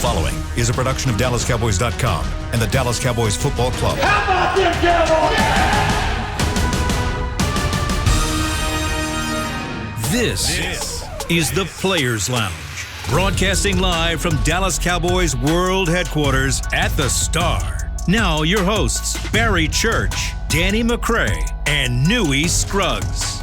following is a production of DallasCowboys.com and the Dallas Cowboys Football Club. How about them Cowboys? This is the Players Lounge, broadcasting live from Dallas Cowboys World Headquarters at the Star. Now your hosts, Barry Church, Danny McCray, and Newy Scruggs.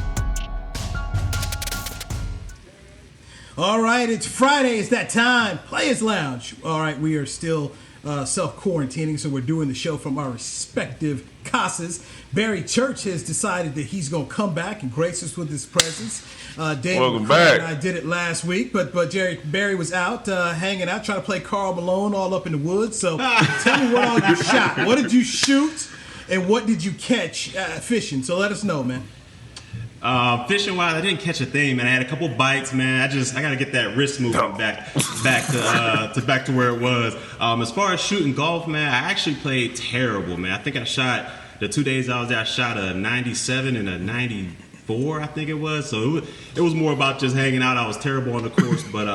All right, it's Friday. It's that time. Players Lounge. All right, we are still self-quarantining, so we're doing the show from our respective casas. Barry Church has decided that he's going to come back and grace us with his presence. Welcome back. I did it last week, but Barry was out hanging out, trying to play Karl Malone all up in the woods. So tell me what all you shot. What did you shoot, and what did you catch fishing? So let us know, man. Fishing wise, I didn't catch a thing, man. I had a couple bites, man. I gotta get that wrist movement back to where it was. As far as shooting golf, man, I actually played terrible, man. I think I shot the 2 days I was there. I shot a 97 and a 94, I think it was. So it was more about just hanging out. I was terrible on the course, but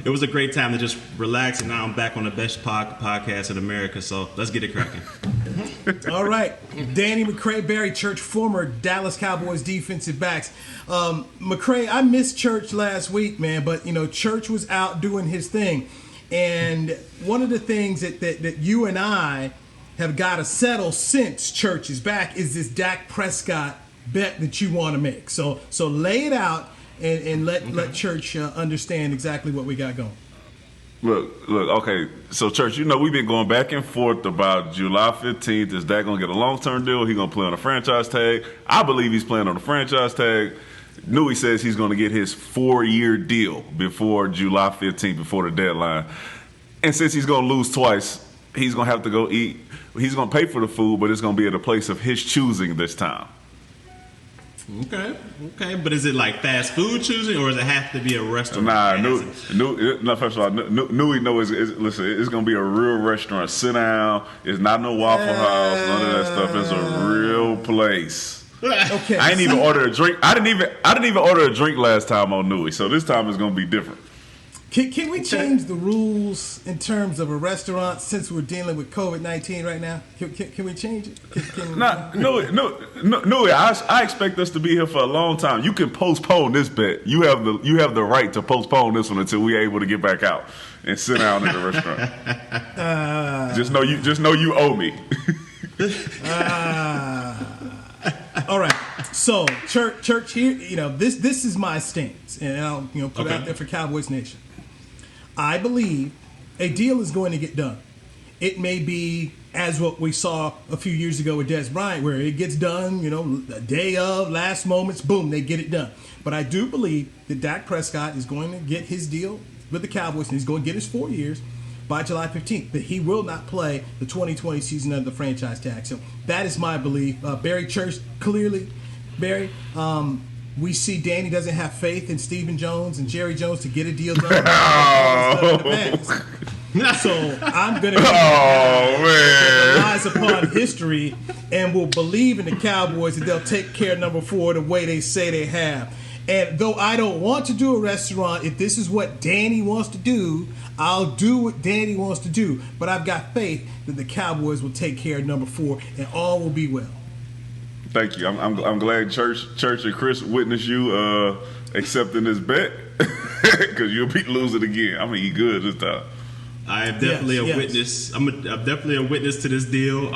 it was a great time to just relax. And now I'm back on the best podcast in America. So let's get it cracking. All right, Danny McCray, Barry Church, former Dallas Cowboys defensive backs. McCray, I missed Church last week, man, but Church was out doing his thing, and one of the things that you and I have got to settle since Church is back is this Dak Prescott bet that you want to make. So lay it out and let Church understand exactly what we got going. Look, okay, so Church, we've been going back and forth about July 15th. Is Dak going to get a long-term deal? He's going to play on a franchise tag. I believe he's playing on a franchise tag. Newy says he's going to get his 4-year deal before July 15th, before the deadline. And since he's going to lose twice, he's going to have to go eat. He's going to pay for the food, but it's going to be at a place of his choosing this time. Okay, but is it like fast food choosing, or does it have to be a restaurant? First of all, Newy knows. Listen, it's gonna be a real restaurant. Sit down. It's not no Waffle House. None of that stuff. It's a real place. Okay. I didn't even order a drink. I didn't even order a drink last time on Newy. So this time it's gonna be different. Can we change the rules in terms of a restaurant since we're dealing with COVID-19 right now? Can we change it? No. I expect us to be here for a long time. You can postpone this bet. You have the right to postpone this one until we're able to get back out and sit down at the restaurant. Just know you owe me. All right. So church here, this is my stance, and I'll put it out there for Cowboys Nation. I believe a deal is going to get done. It may be as what we saw a few years ago with Dez Bryant, where it gets done, the day of, last moments, boom, they get it done. But I do believe that Dak Prescott is going to get his deal with the Cowboys, and he's going to get his 4 years by July 15th. But he will not play the 2020 season under the franchise tag. So that is my belief. Barry Church, clearly, Barry, we see Danny doesn't have faith in Stephen Jones and Jerry Jones to get a deal done. So I'm going to relies upon history and will believe in the Cowboys that they'll take care of number 4 the way they say they have. And though I don't want to do a restaurant, if this is what Danny wants to do, I'll do what Danny wants to do. But I've got faith that the Cowboys will take care of number 4 and all will be well. Thank you. I'm glad Church and Chris witnessed you accepting this bet because you'll be losing again. I'm gonna eat good this time. I am definitely a witness. I'm definitely a witness to this deal.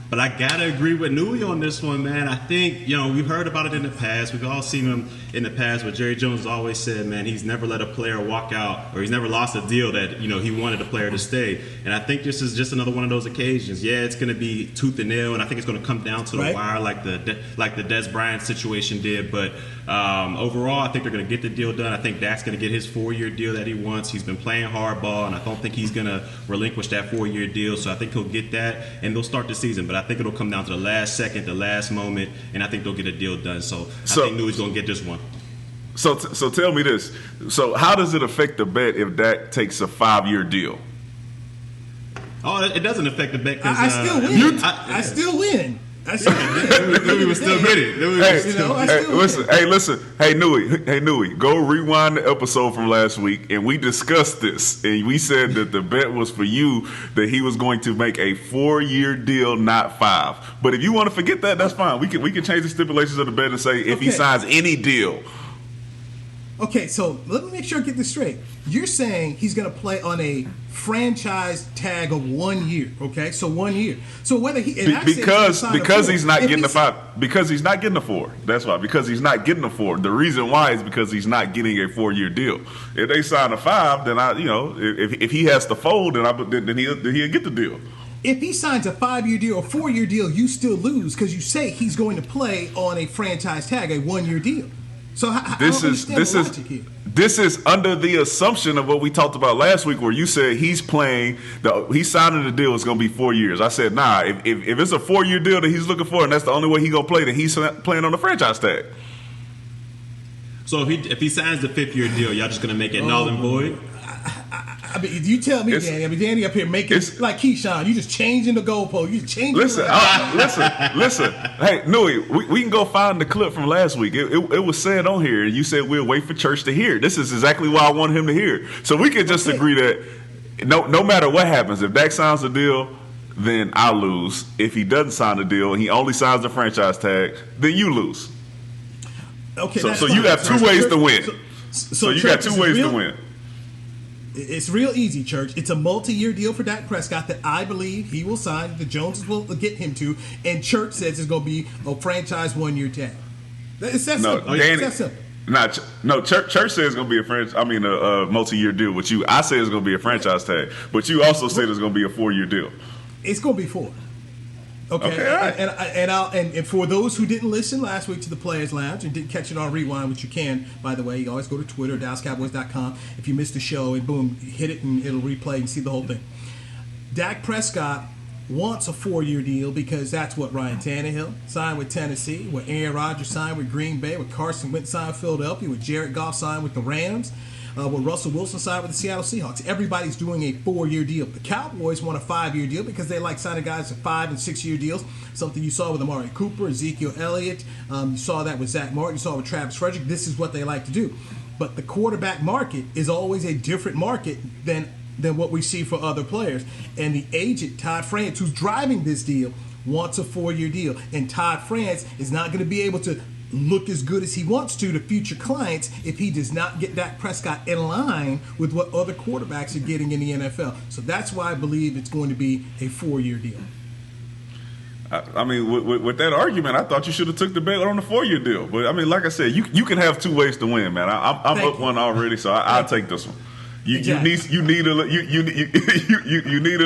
But I gotta agree with Newy on this one, man. I think we've heard about it in the past. We've all seen him in the past. But Jerry Jones always said, man, he's never let a player walk out, or he's never lost a deal that he wanted a player to stay. And I think this is just another one of those occasions. Yeah, it's gonna be tooth and nail, and I think it's gonna come down to the wire, like the Dez Bryant situation did. But overall, I think they're gonna get the deal done. I think Dak's gonna get his 4-year deal that he wants. He's been playing hardball, and I don't think he's gonna relinquish that 4-year deal. So I think he'll get that, and they'll start the season. But I think it'll come down to the last second, the last moment, and I think they'll get a deal done. So I think Newy's going to get this one. So tell me this. So how does it affect the bet if Dak takes a 5-year deal? Oh, it doesn't affect the bet because I still win. I still win. Newy was still with it. Listen. Hey, Newy, go rewind the episode from last week, and we discussed this, and we said that the bet was for you that he was going to make a 4-year deal, not 5. But if you want to forget that, that's fine. We can change the stipulations of the bet and say if he signs any deal. Okay, so let me make sure I get this straight. You're saying he's going to play on a franchise tag of 1 year, okay? So 1 year. So whether he because he's not getting the 5, because he's not getting the 4. That's why. Because he's not getting the 4. The reason why is because he's not getting a 4-year deal. If they sign a 5, then if he has to fold, then he'll get the deal. If he signs a 5-year deal or 4-year deal, you still lose because you say he's going to play on a franchise tag, a 1-year deal. So this is under the assumption of what we talked about last week, where you said he's signing the deal is going to be 4 years. I said, nah. If it's a 4-year deal that he's looking for, and that's the only way he's going to play, then he's playing on the franchise tag. So if he signs the 5th-year deal, y'all just going to make it null and void? I mean, you tell me, Danny. Danny up here making like Keyshawn. You just changing the goalpost. You changing. Listen. Hey, Newy, we can go find the clip from last week. It was said on here, and you said we'll wait for Church to hear. This is exactly what I want him to hear. So we can just agree that no matter what happens, if Dak signs a deal, then I lose. If he doesn't sign a deal and he only signs the franchise tag, then you lose. Okay. So you got 2 ways to win. So you got 2 ways to win. It's real easy, Church. It's a multi-year deal for Dak Prescott that I believe he will sign. The Joneses will get him to, and Church says it's going to be a franchise 1-year tag. It's that simple. Danny, it's that simple. Church says it's going to be a multi-year deal with you. I say it's going to be a franchise tag, but you also said it's going to be a 4-year deal. It's going to be 4. Okay, right. And for those who didn't listen last week to the Players Lounge and didn't catch it on Rewind, which you can, by the way, you always go to Twitter, DallasCowboys.com. If you missed the show, and boom, hit it and it'll replay and see the whole thing. Dak Prescott wants a 4-year deal because that's what Ryan Tannehill signed with Tennessee, what Aaron Rodgers signed with Green Bay, what Carson Wentz signed with Philadelphia, what Jared Goff signed with the Rams, what Russell Wilson signed with the Seattle Seahawks. Everybody's doing a 4-year deal. The Cowboys want a 5-year deal because they like signing guys to 5- and 6-year deals. Something you saw with Amari Cooper, Ezekiel Elliott. You saw that with Zach Martin. You saw it with Travis Frederick. This is what they like to do. But the quarterback market is always a different market than what we see for other players. And the agent, Todd France, who's driving this deal, wants a 4-year deal. And Todd France is not going to be able to look as good as he wants to future clients if he does not get Dak Prescott in line with what other quarterbacks are getting in the NFL. So that's why I believe it's going to be a 4-year deal. I mean, with that argument, I thought you should have took the bet on the 4-year deal. But I mean, like I said, you can have 2 ways to win, man. I'm up one already, so I'll take this one. You need a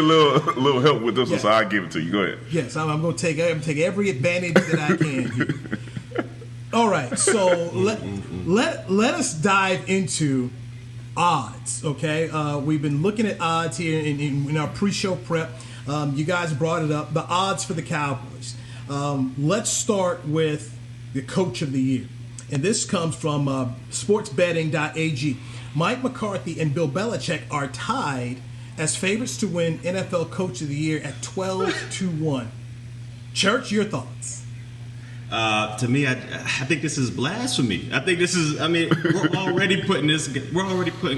little help with this one, so I'll give it to you. Go ahead. Yes, I'm going to take every advantage that I can here. All right, so let us dive into odds, okay? We've been looking at odds here in our pre-show prep. You guys brought it up, the odds for the Cowboys. Let's start with the Coach of the Year. And this comes from sportsbetting.ag. Mike McCarthy and Bill Belichick are tied as favorites to win NFL Coach of the Year at 12-1. Church, your thoughts? To me, I think this is blasphemy. I think this is. I mean, we're already putting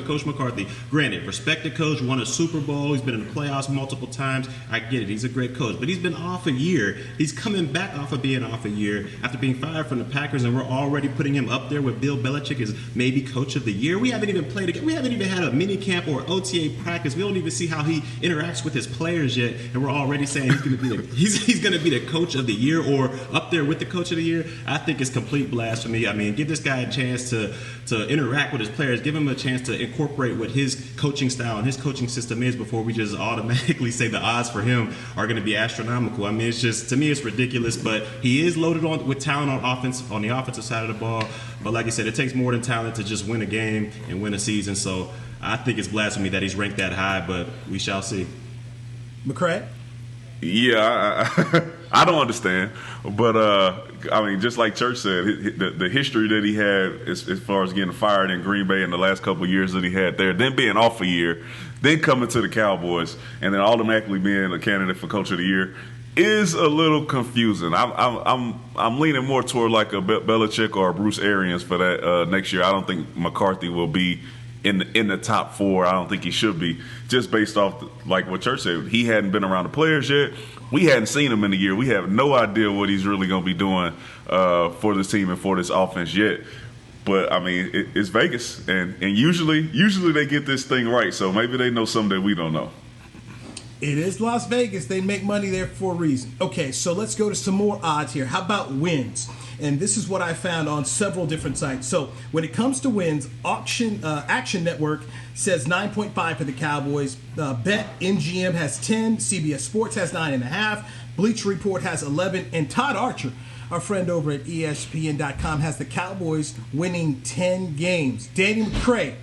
Coach McCarthy. Granted, respected coach, won a Super Bowl. He's been in the playoffs multiple times. I get it. He's a great coach, but he's been off a year. He's coming back off of being off a year after being fired from the Packers, and we're already putting him up there with Bill Belichick as maybe Coach of the Year. We haven't even played again. We haven't even had a mini camp or OTA practice. We don't even see how he interacts with his players yet, and we're already saying he's going to be he's going to be the Coach of the Year or up there with the Coach of the Year. I think it's complete blasphemy. I mean, give this guy a chance to interact with his players. Give him a chance to incorporate what his coaching style and his coaching system is before we just automatically say the odds for him are going to be astronomical. I mean, it's just, to me, it's ridiculous. But he is loaded with talent on the offensive side of the ball. But like I said, it takes more than talent to just win a game and win a season. So I think it's blasphemy that he's ranked that high, but we shall see. McCray? Yeah, I don't understand, but I mean, just like Church said, the history that he had as far as getting fired in Green Bay in the last couple of years that he had there, then being off a year, then coming to the Cowboys, and then automatically being a candidate for Coach of the Year, is a little confusing. I'm leaning more toward like a Belichick or a Bruce Arians for that next year. I don't think McCarthy will be in the top 4. I don't think he should be, just based off like what Church said. He hadn't been around the players yet. We hadn't seen him in a year. We have no idea what he's really going to be doing for this team and for this offense yet. But I mean, it's Vegas, and usually they get this thing right. So maybe they know something that we don't know. It is Las Vegas. They make money there for a reason. Okay, so let's go to some more odds here. How about wins? And this is what I found on several different sites. So when it comes to wins, Action Network says 9.5 for the Cowboys. BetMGM has 10. CBS Sports has 9.5. Bleacher Report has 11. And Todd Archer, our friend over at ESPN.com, has the Cowboys winning 10 games. Danny McCray,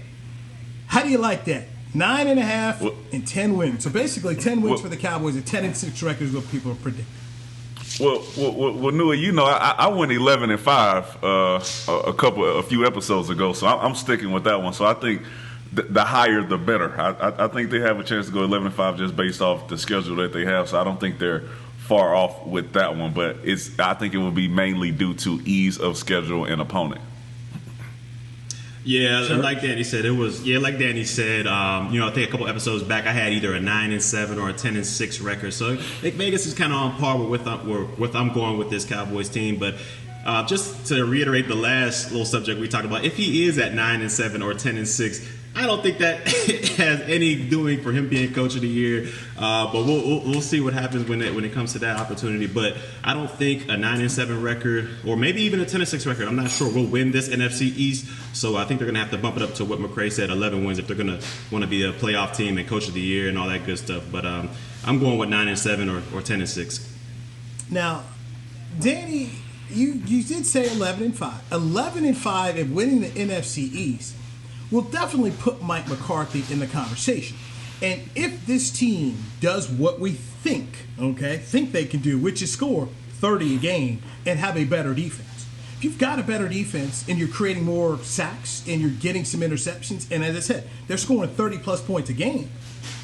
how do you like that? 9.5 and 10 wins. So basically 10 wins for the Cowboys and 10-6 records, what people are predicting. Well, Newy, you know, I went 11-5 a few episodes ago, so I'm sticking with that one. So I think the higher the better. I think they have a chance to go 11-5 just based off the schedule that they have. So I don't think they're far off with that one, but I think it will be mainly due to ease of schedule and opponent. Yeah, sure. Like Danny said, I think a couple episodes back I had either a 9-7 or a 10-6 record. So I think Vegas is kind of on par with I'm going with this Cowboys team. But just to reiterate the last little subject we talked about, if he is at 9-7 or 10-6, I don't think that has any doing for him being coach of the year. But we'll see what happens when it comes to that opportunity. But I don't think a 9-7 record or maybe even a 10-6 record, I'm not sure, will win this NFC East. So I think they're going to have to bump it up to what McCray said, 11 wins, if they're going to want to be a playoff team and coach of the year and all that good stuff. But I'm going with 9-7 or 10-6. Now, Danny, you did say 11-5. 11-5 and winning the NFC East will definitely put Mike McCarthy in the conversation. And if this team does what we think they can do, which is score 30 a game and have a better defense. If you've got a better defense and you're creating more sacks and you're getting some interceptions, and as I said, they're scoring 30-plus points a game,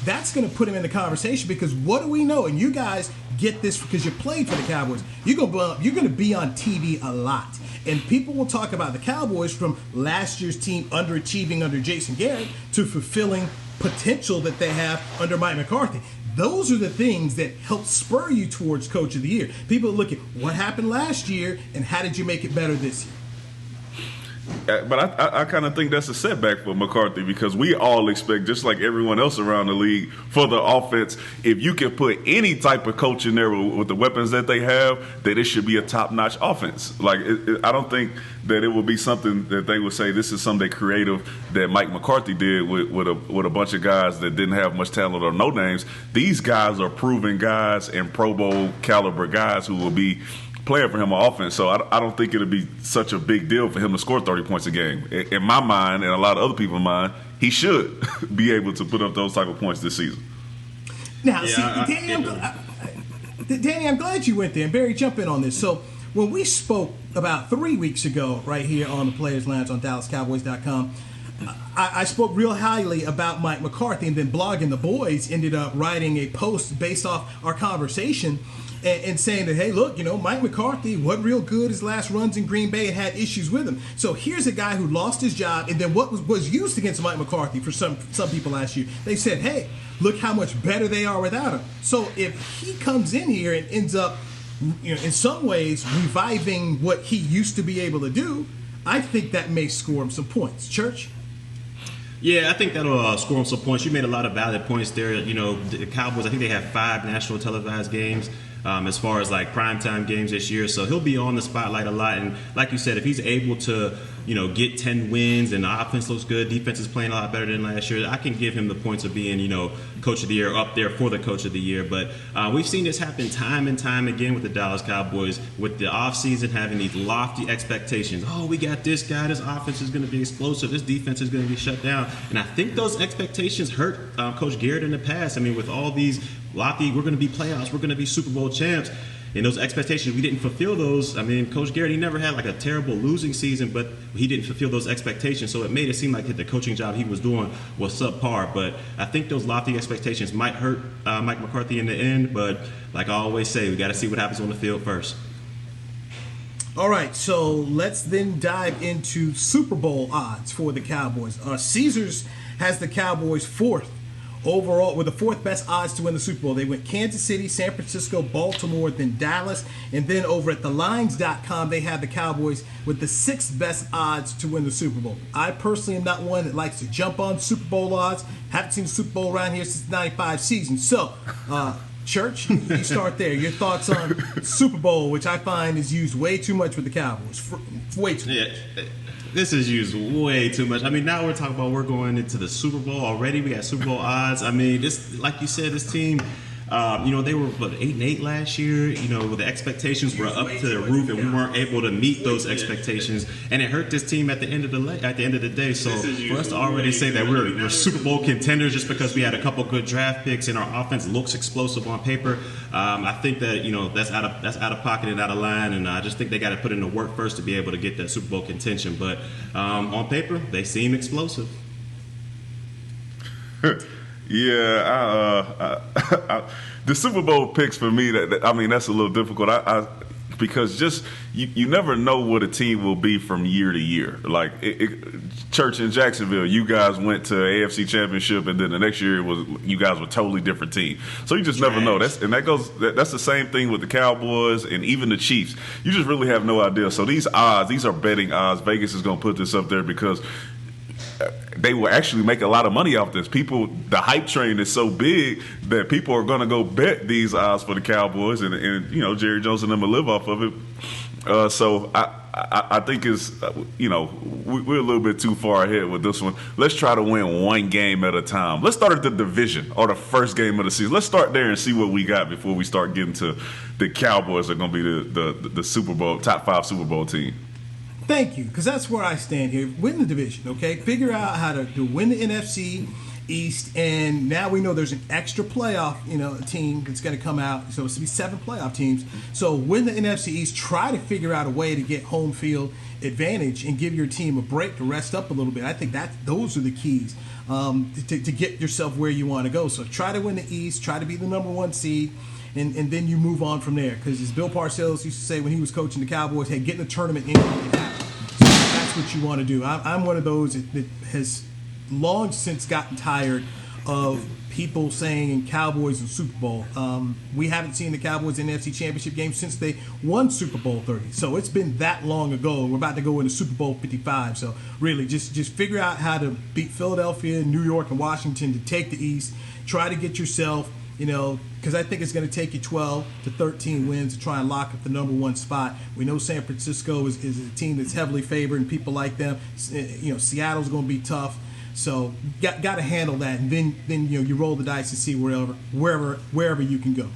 that's going to put him in the conversation, because what do we know? And you guys get this because you played for the Cowboys. You're going to be on TV a lot. And people will talk about the Cowboys from last year's team underachieving under Jason Garrett to fulfilling potential that they have under Mike McCarthy. Those are the things that help spur you towards Coach of the Year. People look at what happened last year and how did you make it better this year. But I kind of think that's a setback for McCarthy, because we all expect, just like everyone else around the league, for the offense, if you can put any type of coach in there with the weapons that they have, that it should be a top-notch offense. Like, I don't think that it will be something that they would say this is something creative that Mike McCarthy did with a bunch of guys that didn't have much talent or no names. These guys are proven guys and Pro Bowl caliber guys who will be playing for him on offense. So I don't think it'll be such a big deal for him to score 30 points a game. In my mind, and a lot of other people's mind, he should be able to put up those type of points this season. Now, Danny, I'm glad you went there. And Barry, jump in on this. So when we spoke about 3 weeks ago right here on the Players Lounge on DallasCowboys.com, I spoke real highly about Mike McCarthy, and then Blogging the Boys ended up writing a post based off our conversation and saying that, hey, look, Mike McCarthy wasn't real good his last runs in Green Bay and had issues with him. So here's a guy who lost his job, and then what was used against Mike McCarthy for some people last year. They said, hey, look how much better they are without him. So if he comes in here and ends up, in some ways reviving what he used to be able to do, I think that may score him some points. Church? Yeah, I think that'll score him some points. You made a lot of valid points there. The Cowboys, I think they have 5 national televised games as far as like primetime games this year. So he'll be on the spotlight a lot. And like you said, if he's able to, get 10 wins and the offense looks good, defense is playing a lot better than last year, I can give him the points of being, coach of the year, up there for the coach of the year. But we've seen this happen time and time again with the Dallas Cowboys, with the offseason having these lofty expectations. Oh, we got this guy, this offense is going to be explosive, this defense is going to be shut down. And I think those expectations hurt Coach Garrett in the past. I mean, with all these lofty, we're going to be playoffs, we're going to be Super Bowl champs. in those expectations, we didn't fulfill those. I mean, Coach Garrett, he never had like a terrible losing season, but he didn't fulfill those expectations. So it made it seem like the coaching job he was doing was subpar. But I think those lofty expectations might hurt Mike McCarthy in the end. But like I always say, we got to see what happens on the field first. All right, so let's then dive into Super Bowl odds for the Cowboys. Caesars has the Cowboys fourth overall, with the fourth best odds to win the Super Bowl. They went Kansas City, San Francisco, Baltimore, then Dallas. And then over at thelines.com, they have the Cowboys with the sixth best odds to win the Super Bowl. I personally am not one that likes to jump on Super Bowl odds. Haven't seen the Super Bowl around here since the 95 season. So, Church, you start there. Your thoughts on Super Bowl, which I find is used way too much with the Cowboys. Way too much. Yeah. This is used way too much. I mean, now we're talking about we're going into the Super Bowl already. We got Super Bowl odds. I mean, this, like you said, this team, they were 8-8 last year. The expectations were up to the roof, and we weren't able to meet those expectations, and it hurt this team at the end of the day. So for us to already say that we're Super Bowl contenders just because we had a couple good draft picks and our offense looks explosive on paper, I think that that's out of pocket and out of line, and I just think they got to put in the work first to be able to get that Super Bowl contention. But on paper, they seem explosive. Yeah, the Super Bowl picks for me, that's a little difficult. Because just you never know what a team will be from year to year. Like Church in Jacksonville, you guys went to AFC Championship, and then the next year you guys were a totally different team. So you just never know. That's the same thing with the Cowboys and even the Chiefs. You just really have no idea. So these are betting odds. Vegas is going to put this up there because they will actually make a lot of money off this. The hype train is so big that people are going to go bet these odds for the Cowboys, and Jerry Jones and them will live off of it. So I think we're a little bit too far ahead with this one. Let's try to win one game at a time. Let's start at the division or the first game of the season. Let's start there and see what we got before we start getting to the Cowboys are going to be the Super Bowl, top 5 Super Bowl team. Thank you, because that's where I stand here. Win the division, okay? Figure out how to win the NFC East, and now we know there's an extra playoff, team that's going to come out. So it's going to be 7 playoff teams. So win the NFC East. Try to figure out a way to get home field advantage and give your team a break to rest up a little bit. I think those are the keys to get yourself where you want to go. So try to win the East. Try to be the number 1 seed. And then you move on from there. Because as Bill Parcells used to say when he was coaching the Cowboys, hey, get in the tournament in. So that's what you want to do. I'm one of those that has long since gotten tired of people saying in Cowboys and Super Bowl. We haven't seen the Cowboys in the NFC Championship game since they won Super Bowl 30. So it's been that long ago. We're about to go into Super Bowl 55. So really, just figure out how to beat Philadelphia, New York, and Washington to take the East. Try to get yourself, because I think it's going to take you 12 to 13 wins to try and lock up the number 1 spot. We know San Francisco is a team that's heavily favored, and people like them. Seattle's going to be tough. So got to handle that, and then you roll the dice and see wherever you can go.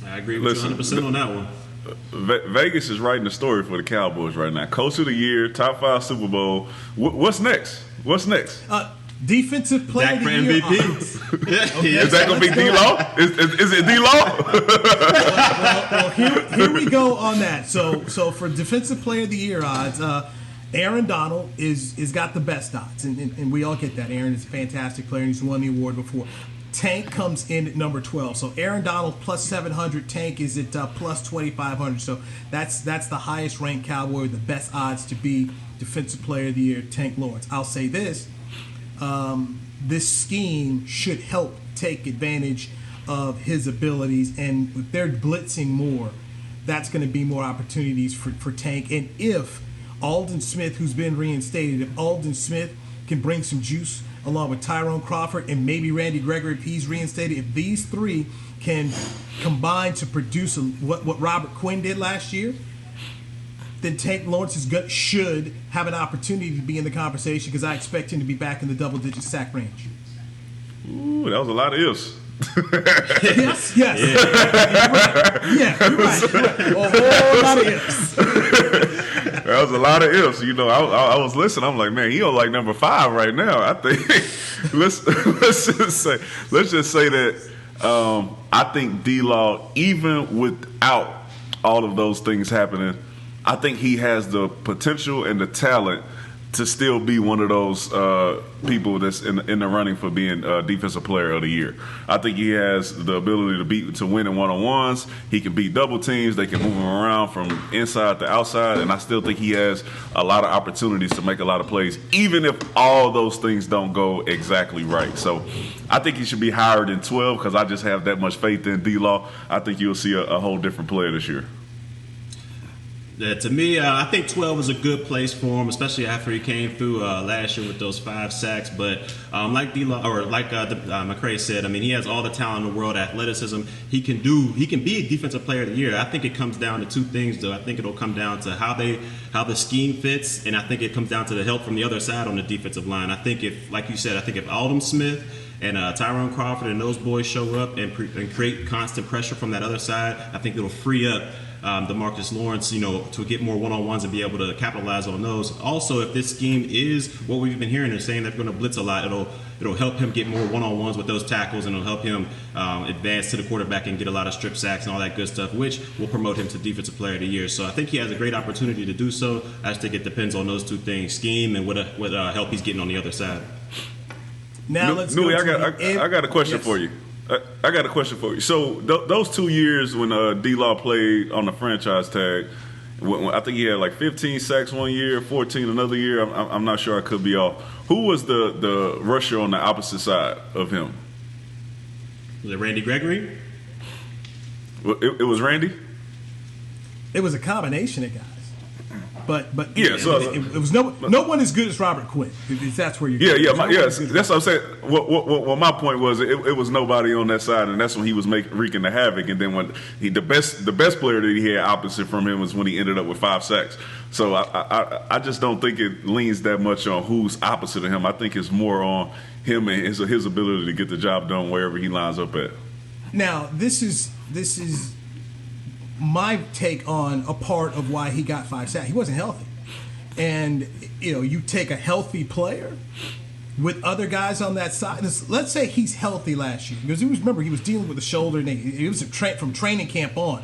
I agree with you 100% on that one. Vegas is writing the story for the Cowboys right now. Coach of the year, top 5 Super Bowl. What's next? Defensive player of the year. MVP. Okay, is that going to be D-Law? Is it D-Law? Well, here we go on that. So for defensive player of the year odds, Aaron Donald is got the best odds, and we all get that. Aaron is a fantastic player, and he's won the award before. Tank comes in at number 12. So Aaron Donald plus 700. Tank is at plus 2,500. So that's the highest ranked Cowboy, the best odds to be defensive player of the year, Tank Lawrence. I'll say this. This scheme should help take advantage of his abilities, and if they're blitzing more, that's going to be more opportunities for Tank. And if Aldon Smith, who's been reinstated, if Aldon Smith can bring some juice along with Tyrone Crawford and maybe Randy Gregory if he's reinstated, if these 3 can combine to produce what Robert Quinn did last year, then Tank Lawrence should have an opportunity to be in the conversation, because I expect him to be back in the double-digit sack range. Ooh, that was a lot of ifs. Yes. Yeah, you're right. A whole lot of ifs. That was a lot of ifs. I was listening. I'm like, man, he on like number 5 right now. I think let's just say that I think D-Law, even without all of those things happening, I think he has the potential and the talent to still be one of those people that's in the running for being Defensive Player of the Year. I think he has the ability to win in one-on-ones. He can beat double teams. They can move him around from inside to outside, and I still think he has a lot of opportunities to make a lot of plays, even if all those things don't go exactly right. So I think he should be higher than 12 because I just have that much faith in D-Law. I think you'll see a whole different player this year. To me, I think 12 is a good place for him, especially after he came through last year with those 5 sacks. But like McCray said, I mean, he has all the talent in the world, athleticism. He can be a Defensive Player of the Year. I think it comes down to 2 things, though. I think it'll come down to how the scheme fits, and I think it comes down to the help from the other side on the defensive line. I think if Aldon Smith and Tyrone Crawford and those boys show up and create constant pressure from that other side, I think it'll free up DeMarcus Lawrence, to get more one-on-ones and be able to capitalize on those. Also, if this scheme is what we've been hearing, they're saying they're going to blitz a lot, it'll help him get more one-on-ones with those tackles, and it'll help him advance to the quarterback and get a lot of strip sacks and all that good stuff, which will promote him to Defensive Player of the Year. So I think he has a great opportunity to do so. I just think it depends on those 2 things, scheme and what help he's getting on the other side. Now let's Newy, go I got a question for you. I got a question for you. So those 2 years when D-Law played on the franchise tag, when I think he had like 15 sacks one year, 14 another year. I'm not sure. I could be off. Who was the rusher on the opposite side of him? Was it Randy Gregory? It was Randy? It was a combination of guys. But yeah, so it was no one as good as Robert Quinn. If that's where you're that's what I'm saying. What my point was, it was nobody on that side, and that's when he was wreaking the havoc. And then when the best player that he had opposite from him was when he ended up with 5 sacks. So I just don't think it leans that much on who's opposite of him. I think it's more on him and his ability to get the job done wherever he lines up at. Now this is my take on a part of why he got 5 sacks. He wasn't healthy. And, you take a healthy player with other guys on that side. Let's say he's healthy last year. Because he was dealing with a shoulder. And it was from training camp on.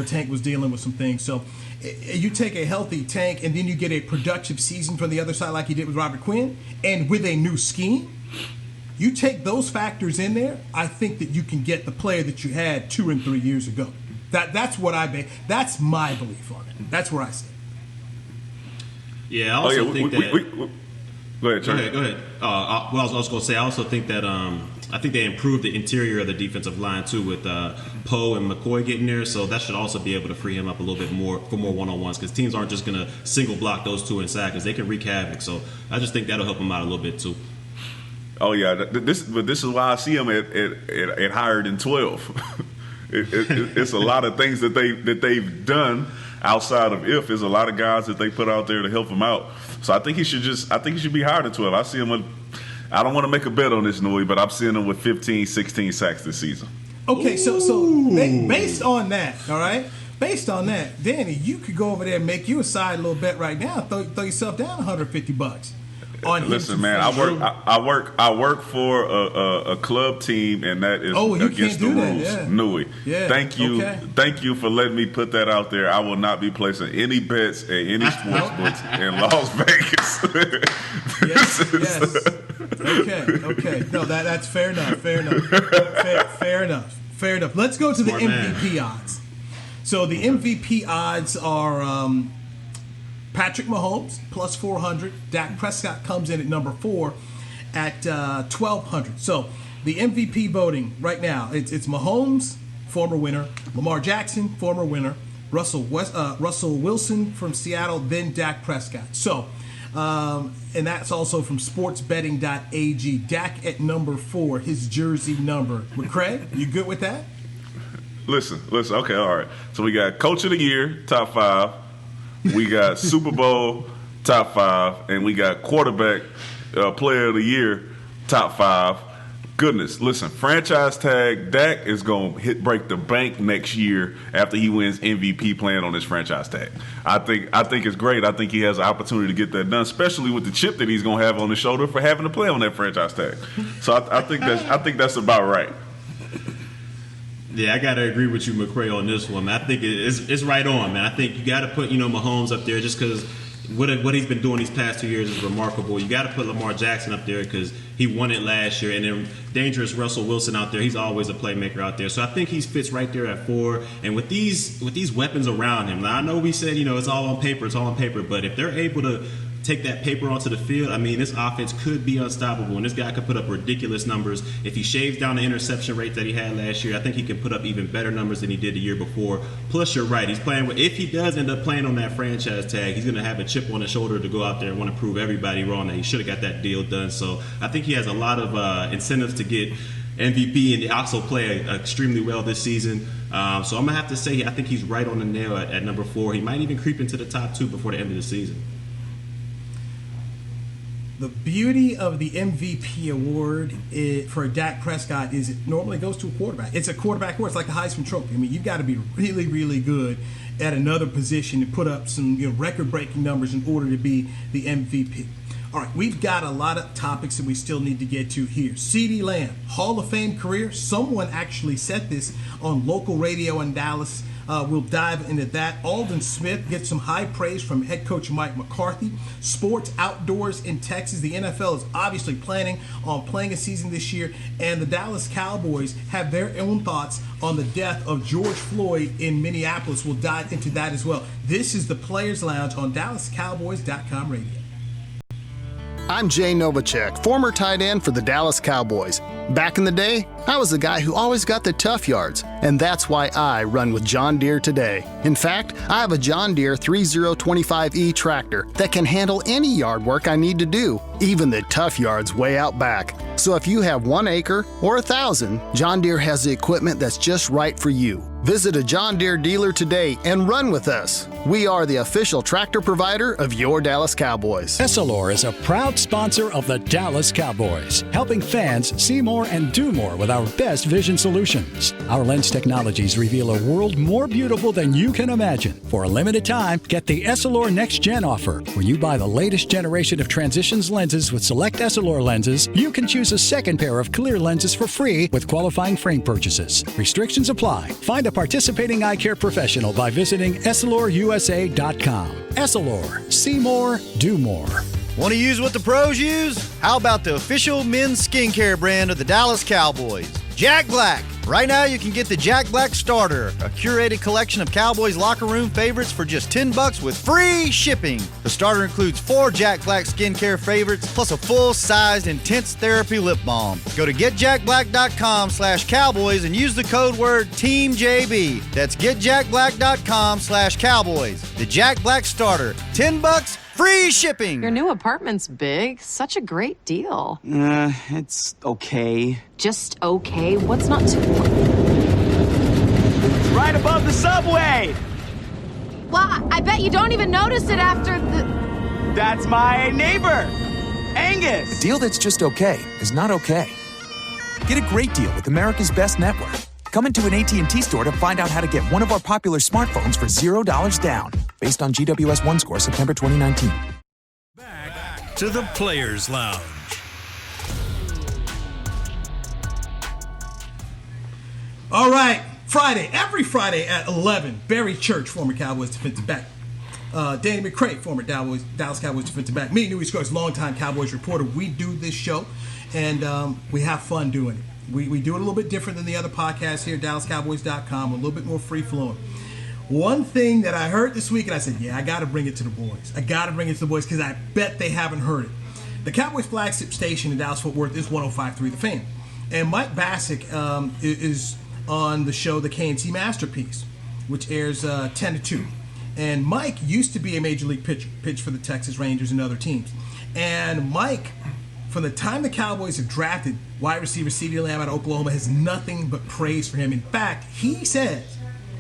Tank was dealing with some things. So you take a healthy Tank and then you get a productive season from the other side like he did with Robert Quinn. And with a new scheme, you take those factors in there, I think that you can get the player that you had 2 and 3 years ago. That's what that's my belief on it. That's where I stand. Yeah, I also think that. Go ahead, Charlie. Go ahead. I was going to say, I also think that I think they improved the interior of the defensive line too with Poe and McCoy getting there. So that should also be able to free him up a little bit more for more one-on-ones because teams aren't just going to single block those 2 inside because they can wreak havoc. So I just think that'll help him out a little bit too. Oh yeah, this is why I see him at higher than 12. It's a lot of things that they've done outside of if. There's a lot of guys that they put out there to help him out. So I think he should be higher than 12. I see him I don't want to make a bet on this, Newy, but I'm seeing him with 15, 16 sacks this season. Okay, so based on that, all right? Based on that, Danny, you could go over there and make you a side little bet right now. Throw yourself down $150. Listen, man, I work for a club team, and that is against the rules. Yeah. Newy. Yeah. Thank you for letting me put that out there. I will not be placing any bets at any sports books in Las Vegas. Yes. Okay. No, that's fair enough. Fair enough. Let's go to the MVP odds. So the MVP odds are Patrick Mahomes plus 400. Dak Prescott comes in at number 4 at 1,200. So the MVP voting right now, it's Mahomes, former winner, Lamar Jackson, former winner, Russell Wilson from Seattle, then Dak Prescott. So, and that's also from sportsbetting.ag. Dak at number 4, his jersey number. McCray, you good with that? Listen. Okay, all right. So we got Coach of the Year, top 5. We got Super Bowl, top 5. And we got Quarterback, Player of the Year, top 5. Goodness, listen, franchise tag, Dak is going to break the bank next year after he wins MVP playing on this franchise tag. I think it's great. I think he has an opportunity to get that done, especially with the chip that he's going to have on his shoulder for having to play on that franchise tag. So I think that's about right. Yeah, I got to agree with you, McCray, on this one. I think it's right on, man. I think you got to put, Mahomes up there just because what he's been doing these past 2 years is remarkable. You got to put Lamar Jackson up there because he won it last year. And then dangerous Russell Wilson out there. He's always a playmaker out there. So I think he fits right there at 4. And with these weapons around him, now I know we said, it's all on paper. But if they're able to take that paper onto the field, this offense could be unstoppable, and this guy could put up ridiculous numbers. If he shaves down the interception rate that he had last year, I think he can put up even better numbers than he did the year before. Plus, you're right, he's playing if he does end up playing on that franchise tag, he's going to have a chip on his shoulder to go out there and want to prove everybody wrong that he should have got that deal done. So I think he has a lot of incentives to get MVP and also play extremely well this season. So I'm going to have to say I think he's right on the nail at number 4. He might even creep into the top 2 before the end of the season. The beauty of the MVP award for Dak Prescott is it normally goes to a quarterback. It's a quarterback award. It's like the Heisman Trophy. You've got to be really, really good at another position to put up some record-breaking numbers in order to be the MVP. All right, we've got a lot of topics that we still need to get to here. CeeDee Lamb, Hall of Fame career. Someone actually said this on local radio in Dallas. We'll dive into that. Aldon Smith gets some high praise from head coach Mike McCarthy. Sports outdoors in Texas. The NFL is obviously planning on playing a season this year, and the Dallas Cowboys have their own thoughts on the death of George Floyd in Minneapolis. We'll dive into that as well. This is the Players Lounge on DallasCowboys.com radio. I'm Jay Novacek, former tight end for the Dallas Cowboys. Back in the day, I was the guy who always got the tough yards, and that's why I run with John Deere today. In fact, I have a John Deere 3025E tractor that can handle any yard work I need to do, even the tough yards way out back. So if you have 1 acre or 1,000, John Deere has the equipment that's just right for you. Visit a John Deere dealer today and run with us. We are the official tractor provider of your Dallas Cowboys. Essilor is a proud sponsor of the Dallas Cowboys, helping fans see more and do more with our best vision solutions. Our lens technologies reveal a world more beautiful than you can imagine. For a limited time, get the Essilor Next Gen offer. When you buy the latest generation of Transitions lenses with select Essilor lenses, you can choose a second pair of clear lenses for free with qualifying frame purchases. Restrictions apply. Find a participating eye care professional by visiting EssilorUSA.com. Essilor. See more, do more. Want to use what the pros use? How about the official men's skincare brand of the Dallas Cowboys, Jack Black? Right now you can get the Jack Black Starter, a curated collection of Cowboys locker room favorites for just $10 with free shipping. The starter includes 4 Jack Black skincare favorites plus a full-sized intense therapy lip balm. Go to getjackblack.com/Cowboys and use the code word TEAMJB. That's getjackblack.com/Cowboys. The Jack Black Starter, $10, free shipping. Your new apartment's big. Such a great deal. It's okay. Just okay? What's not to... Right above the subway! Well, I bet you don't even notice it after the... That's my neighbor, Angus. A deal that's just okay is not okay. Get a great deal with America's Best Network. Come into an AT&T store to find out how to get one of our popular smartphones for $0 down, based on GWS One score September 2019. Back to the Players Lounge. All right, every Friday at 11, Barry Church, former Cowboys defensive back. Danny McCray, former Dallas Cowboys defensive back. Me, Newy Scruggs, longtime Cowboys reporter. We do this show, and we have fun doing it. We do it a little bit different than the other podcasts here at DallasCowboys.com. We're a little bit more free-flowing. One thing that I heard this week, and I said, I got to bring it to the boys. Because I bet they haven't heard it. The Cowboys flagship station in Dallas-Fort Worth is 105.3 The Fan. And Mike Bassick is on the show The KNC Masterpiece, which airs 10 to 2. And Mike used to be a Major League pitcher, pitched for the Texas Rangers and other teams. And Mike, from the time the Cowboys have drafted wide receiver CeeDee Lamb out of Oklahoma, has nothing but praise for him. In fact, he says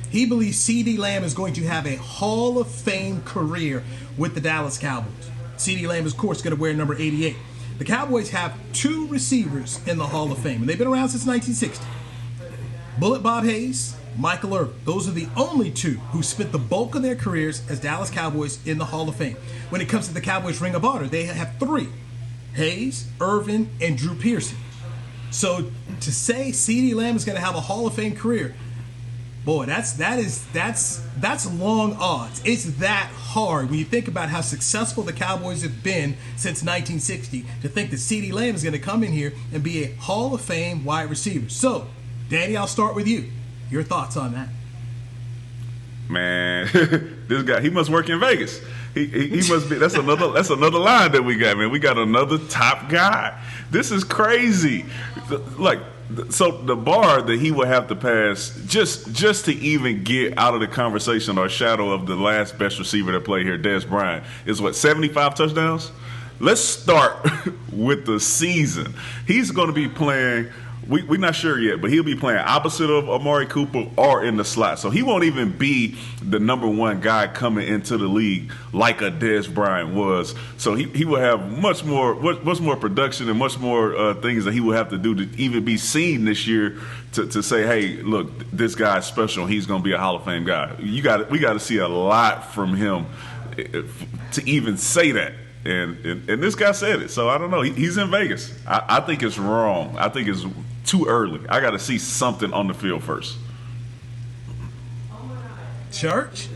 he believes CeeDee Lamb is going to have a Hall of Fame career with the Dallas Cowboys. CeeDee Lamb is, of course, going to wear number 88. The Cowboys have 2 receivers in the Hall of Fame, and they've been around since 1960. Bullet Bob Hayes, Michael Irvin. Those are the only 2 who spent the bulk of their careers as Dallas Cowboys in the Hall of Fame. When it comes to the Cowboys Ring of Honor, they have 3. Hayes, Irvin, and Drew Pearson. So to say CeeDee Lamb is going to have a Hall of Fame career, Boy, that's long odds. It's that hard when you think about how successful the Cowboys have been since 1960 to think that CeeDee Lamb is going to come in here and be a Hall of Fame wide receiver. So, Danny, I'll start with you. Your thoughts on that? Man, this guy, he must work in Vegas. He must be. That's another line that we got, man. We got another top guy. This is crazy. So the bar that he would have to pass just to even get out of the conversation or shadow of the last best receiver that played here, Dez Bryant, is what, 75 touchdowns? Let's start with the season. He's going to be playing. We're not sure yet, but he'll be playing opposite of Amari Cooper or in the slot. So he won't even be the number one guy coming into the league like a Dez Bryant was. So he will have much more production and much more things that he will have to do to even be seen this year to say, hey, look, this guy's special. He's going to be a Hall of Fame guy. We got to see a lot from him to even say that. And this guy said it. So I don't know. He's in Vegas. I think it's wrong. I think it's too early. I got to see something on the field first. Church?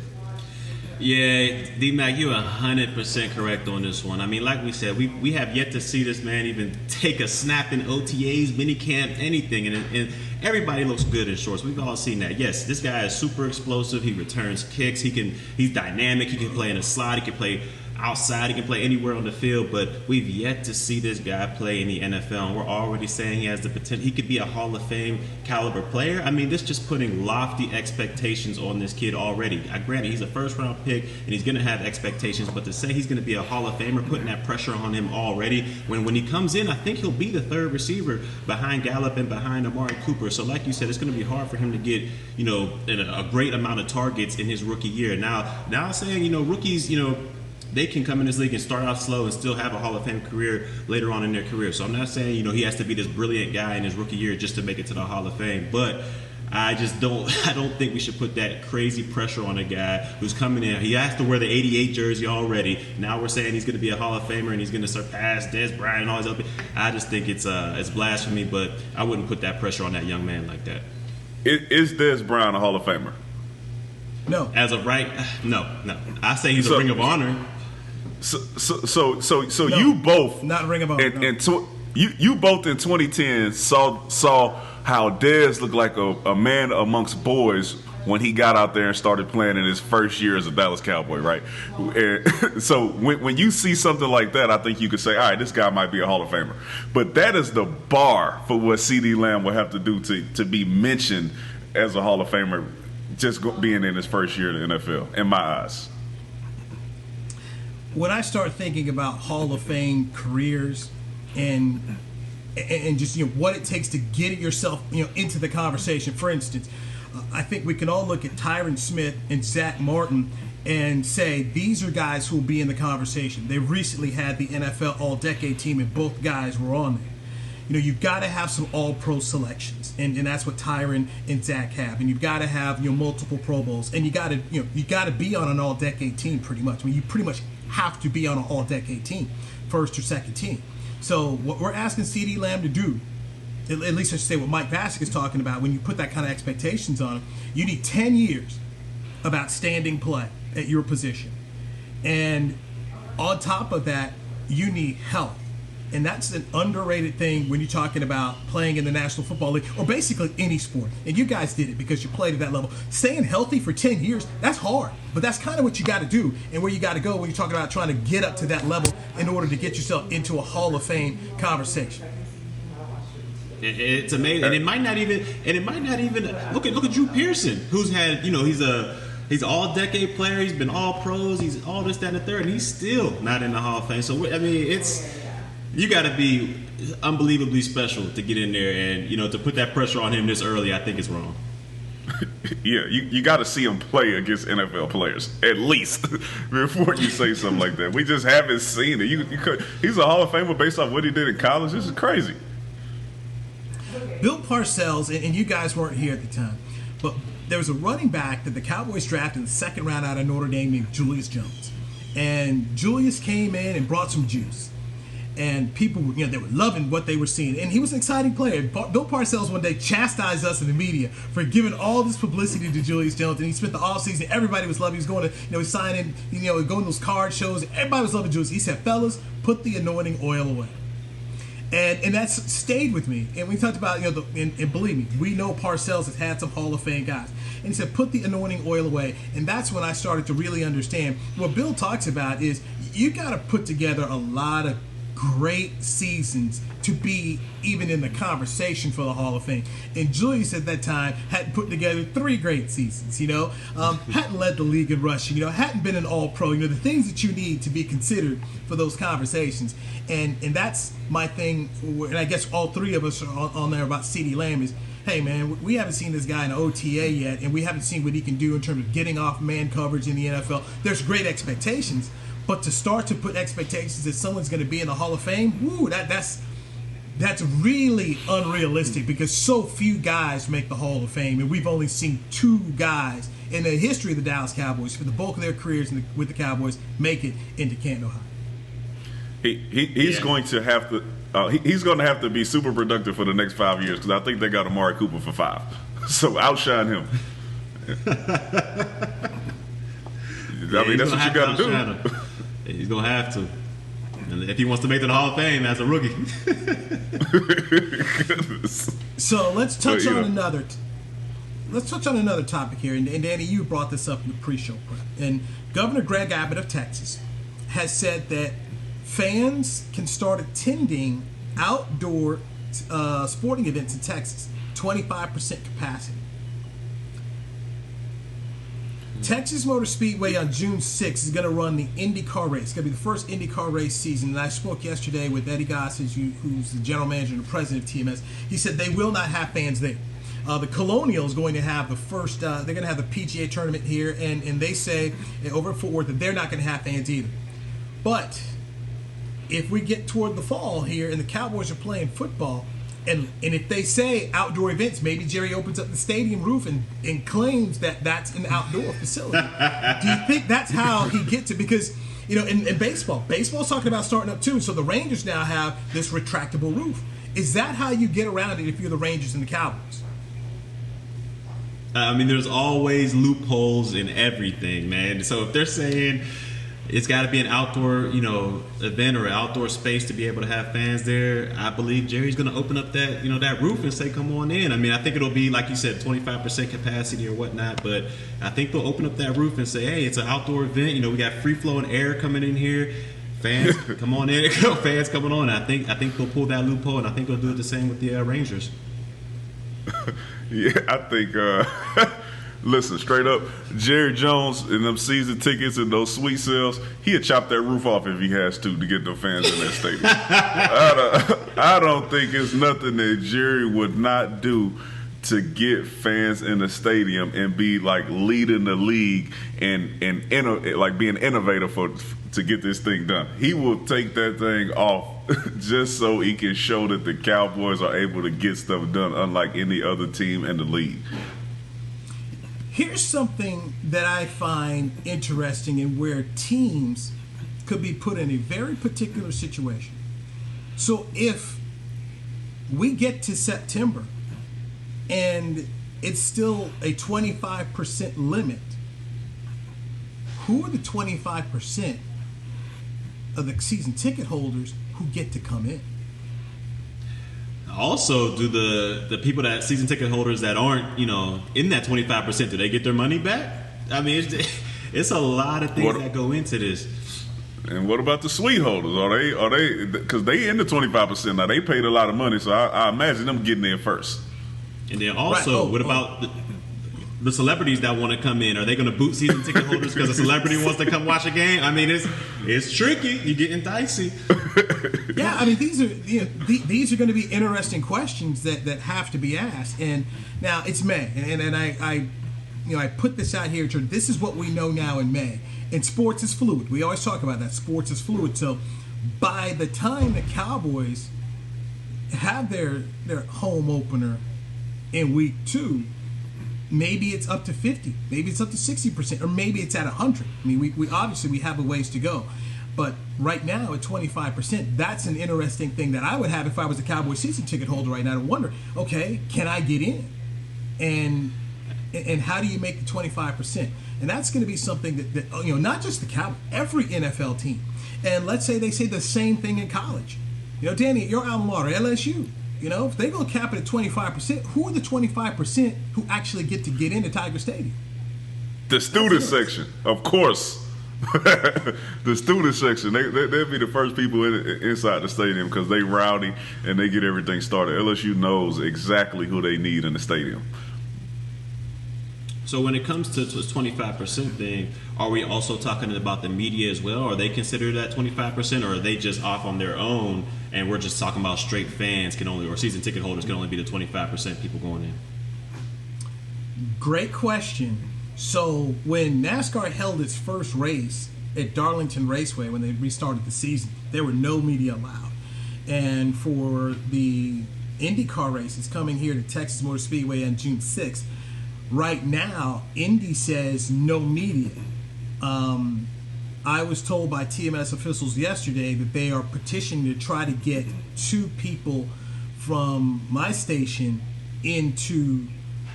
Yeah, D-Mac, you're 100% correct on this one. I mean, like we said, we have yet to see this man even take a snap in OTAs, minicamp, anything. And everybody looks good in shorts. We've all seen that. Yes, this guy is super explosive. He returns kicks. He's dynamic. He can play in a slot. He can play outside, he can play anywhere on the field, but we've yet to see this guy play in the NFL, and we're already saying he has the potential. He could be a Hall of Fame caliber player. I mean, this just putting lofty expectations on this kid already. Granted, he's a first-round pick, and he's going to have expectations, but to say he's going to be a Hall of Famer, putting that pressure on him already, when he comes in, I think he'll be the third receiver behind Gallup and behind Amari Cooper. So like you said, it's going to be hard for him to get, a great amount of targets in his rookie year. Now saying, rookies, they can come in this league and start out slow and still have a Hall of Fame career later on in their career. So I'm not saying, he has to be this brilliant guy in his rookie year just to make it to the Hall of Fame. But I don't think we should put that crazy pressure on a guy who's coming in. He has to wear the 88 jersey already. Now we're saying he's going to be a Hall of Famer and he's going to surpass Dez Bryant and all these other people. I just think it's blasphemy, but I wouldn't put that pressure on that young man like that. Is Dez Bryant a Hall of Famer? No. As of right, no. I say he's a Ring of Honor. So you both not Ring of Honor. You both in 2010 saw how Dez looked like a man amongst boys when he got out there and started playing in his first year as a Dallas Cowboy, right? And so when you see something like that, I think you could say, all right, this guy might be a Hall of Famer. But that is the bar for what CeeDee Lamb will have to do to be mentioned as a Hall of Famer, just being in his first year in the NFL, in my eyes. When I start thinking about Hall of Fame careers and just what it takes to get yourself into the conversation, for instance, I think we can all look at Tyron Smith and Zach Martin and say these are guys who will be in the conversation. They recently had the NFL All-Decade team, and both guys were on there. You've got to have some All-Pro selections, and that's what Tyron and Zach have. And you've got to have multiple Pro Bowls, and you got to be on an All-Decade team pretty much. I mean, you pretty much have to be on an All-Decade team, first or second team. So what we're asking CeeDee Lamb to do, at least I should say what Mike Vasek is talking about, when you put that kind of expectations on him, you need 10 years of outstanding play at your position. And on top of that, you need health. And that's an underrated thing when you're talking about playing in the National Football League or basically any sport. And you guys did it because you played at that level. Staying healthy for 10 years, that's hard. But that's kind of what you got to do and where you got to go when you're talking about trying to get up to that level in order to get yourself into a Hall of Fame conversation. It's amazing. And it might not even look at Drew Pearson, who's had, he's an all-decade player. He's been all pros. He's all this, that, and the third. And he's still not in the Hall of Fame. So, I mean, you got to be unbelievably special to get in there, and to put that pressure on him this early, I think is wrong. Yeah, you got to see him play against NFL players at least before you say something like that. We just haven't seen it. He's a Hall of Famer based off what he did in college. This is crazy. Bill Parcells, and you guys weren't here at the time, but there was a running back that the Cowboys drafted in the second round out of Notre Dame named Julius Jones, and Julius came in and brought some juice. And people, they were loving what they were seeing. And he was an exciting player. Bill Parcells one day chastised us in the media for giving all this publicity to Julius Jones. And he spent the offseason, everybody was loving. He was going to, he's signing, going to those card shows. Everybody was loving Julius. He said, fellas, put the anointing oil away. And that's stayed with me. And we talked about, and believe me, we know Parcells has had some Hall of Fame guys. And he said, put the anointing oil away. And that's when I started to really understand what Bill talks about is you got to put together a lot of great seasons to be even in the conversation for the Hall of Fame. And Julius at that time hadn't put together 3 great seasons, hadn't led the league in rushing, hadn't been an all-pro, the things that you need to be considered for those conversations. And that's my thing, and I guess all 3 of us are on there about CeeDee Lamb is, hey man, we haven't seen this guy in OTA yet, and we haven't seen what he can do in terms of getting off man coverage in the NFL. There's great expectations, but to start to put expectations that someone's going to be in the Hall of Fame, that's really unrealistic because so few guys make the Hall of Fame, and we've only seen 2 guys in the history of the Dallas Cowboys for the bulk of their careers with the Cowboys make it into Canton, Ohio. He's going to have to. He's going to have to be super productive for the next 5 years because I think they got Amari Cooper for 5. So outshine him. I mean, that's what you got to do. He's going to have to. And if he wants to make the Hall of Fame as a rookie. So let's touch on another. Let's touch on another topic here. And Danny, you brought this up in the pre-show prep. And Governor Greg Abbott of Texas has said that fans can start attending outdoor sporting events in Texas, 25% capacity. Texas Motor Speedway on June 6th is going to run the IndyCar race. It's going to be the first IndyCar race season. And I spoke yesterday with Eddie Gossage, who's the general manager and the president of TMS. He said they will not have fans there. The Colonial is going to have the first, they're going to have the PGA tournament here. And they say over at Fort Worth that they're not going to have fans either. But if we get toward the fall here and the Cowboys are playing football, and if they say outdoor events, maybe Jerry opens up the stadium roof and claims that that's an outdoor facility. Do you think that's how he gets it? Because, in baseball's talking about starting up too. So the Rangers now have this retractable roof. Is that how you get around it if you're the Rangers and the Cowboys? I mean, there's always loopholes in everything, man. So if they're saying it's got to be an outdoor, event or an outdoor space to be able to have fans there, I believe Jerry's going to open up that, that roof and say, come on in. I mean, I think it'll be, like you said, 25% capacity or whatnot, but I think they'll open up that roof and say, hey, it's an outdoor event. We got free-flowing air coming in here. Fans, come on in. Fans coming on. I think they'll pull that loophole, and I think they'll do it the same with the Rangers. Yeah, I think listen, straight up, Jerry Jones and them season tickets and those suite sales, he'd chop that roof off if he has to get the fans in that stadium. I don't think it's nothing that Jerry would not do to get fans in the stadium and be like leading the league and like being innovative to get this thing done. He will take that thing off just so he can show that the Cowboys are able to get stuff done unlike any other team in the league. Here's something that I find interesting and where teams could be put in a very particular situation. So if we get to September and it's still a 25% limit, who are the 25% of the season ticket holders who get to come in? Also, do the people that season ticket holders that aren't, in that 25%, do they get their money back? I mean, it's a lot of things that go into this. And what about the suite holders? Are they because they in the 25% now? They paid a lot of money, so I imagine them getting in first. And then also, what about the celebrities that want to come in? Are they going to boot season ticket holders because a celebrity wants to come watch a game? I mean, it's tricky. You're getting dicey. Yeah, I mean, these are going to be interesting questions that have to be asked. And now it's May, and I put this out here. This is what we know now in May. And sports is fluid. We always talk about that. Sports is fluid. So by the time the Cowboys have their home opener in week 2, maybe it's up to 50, maybe it's up to 60%, or maybe it's at 100. I mean, we obviously have a ways to go. But right now at 25%, that's an interesting thing that I would have if I was a Cowboys season ticket holder right now to wonder, okay, can I get in? And how do you make the 25%? And that's going to be something that not just the Cowboys, every NFL team. And let's say they say the same thing in college. Danny, at your alma mater, LSU, if they're going to cap it at 25%, who are the 25% who actually get into Tiger Stadium? The student section, of course. The student section, they'll be the first people inside the stadium because they rowdy and they get everything started. LSU knows exactly who they need in the stadium. So when it comes to this 25% thing, are we also talking about the media as well? Are they considered that 25%, or are they just off on their own and we're just talking about straight fans or season ticket holders can only be the 25% people going in? Great question. So when NASCAR held its first race at Darlington Raceway, when they restarted the season, there were no media allowed. And for the IndyCar races coming here to Texas Motor Speedway on June 6th, right now, Indy says no media. I was told by TMS officials yesterday that they are petitioning to try to get 2 people from my station into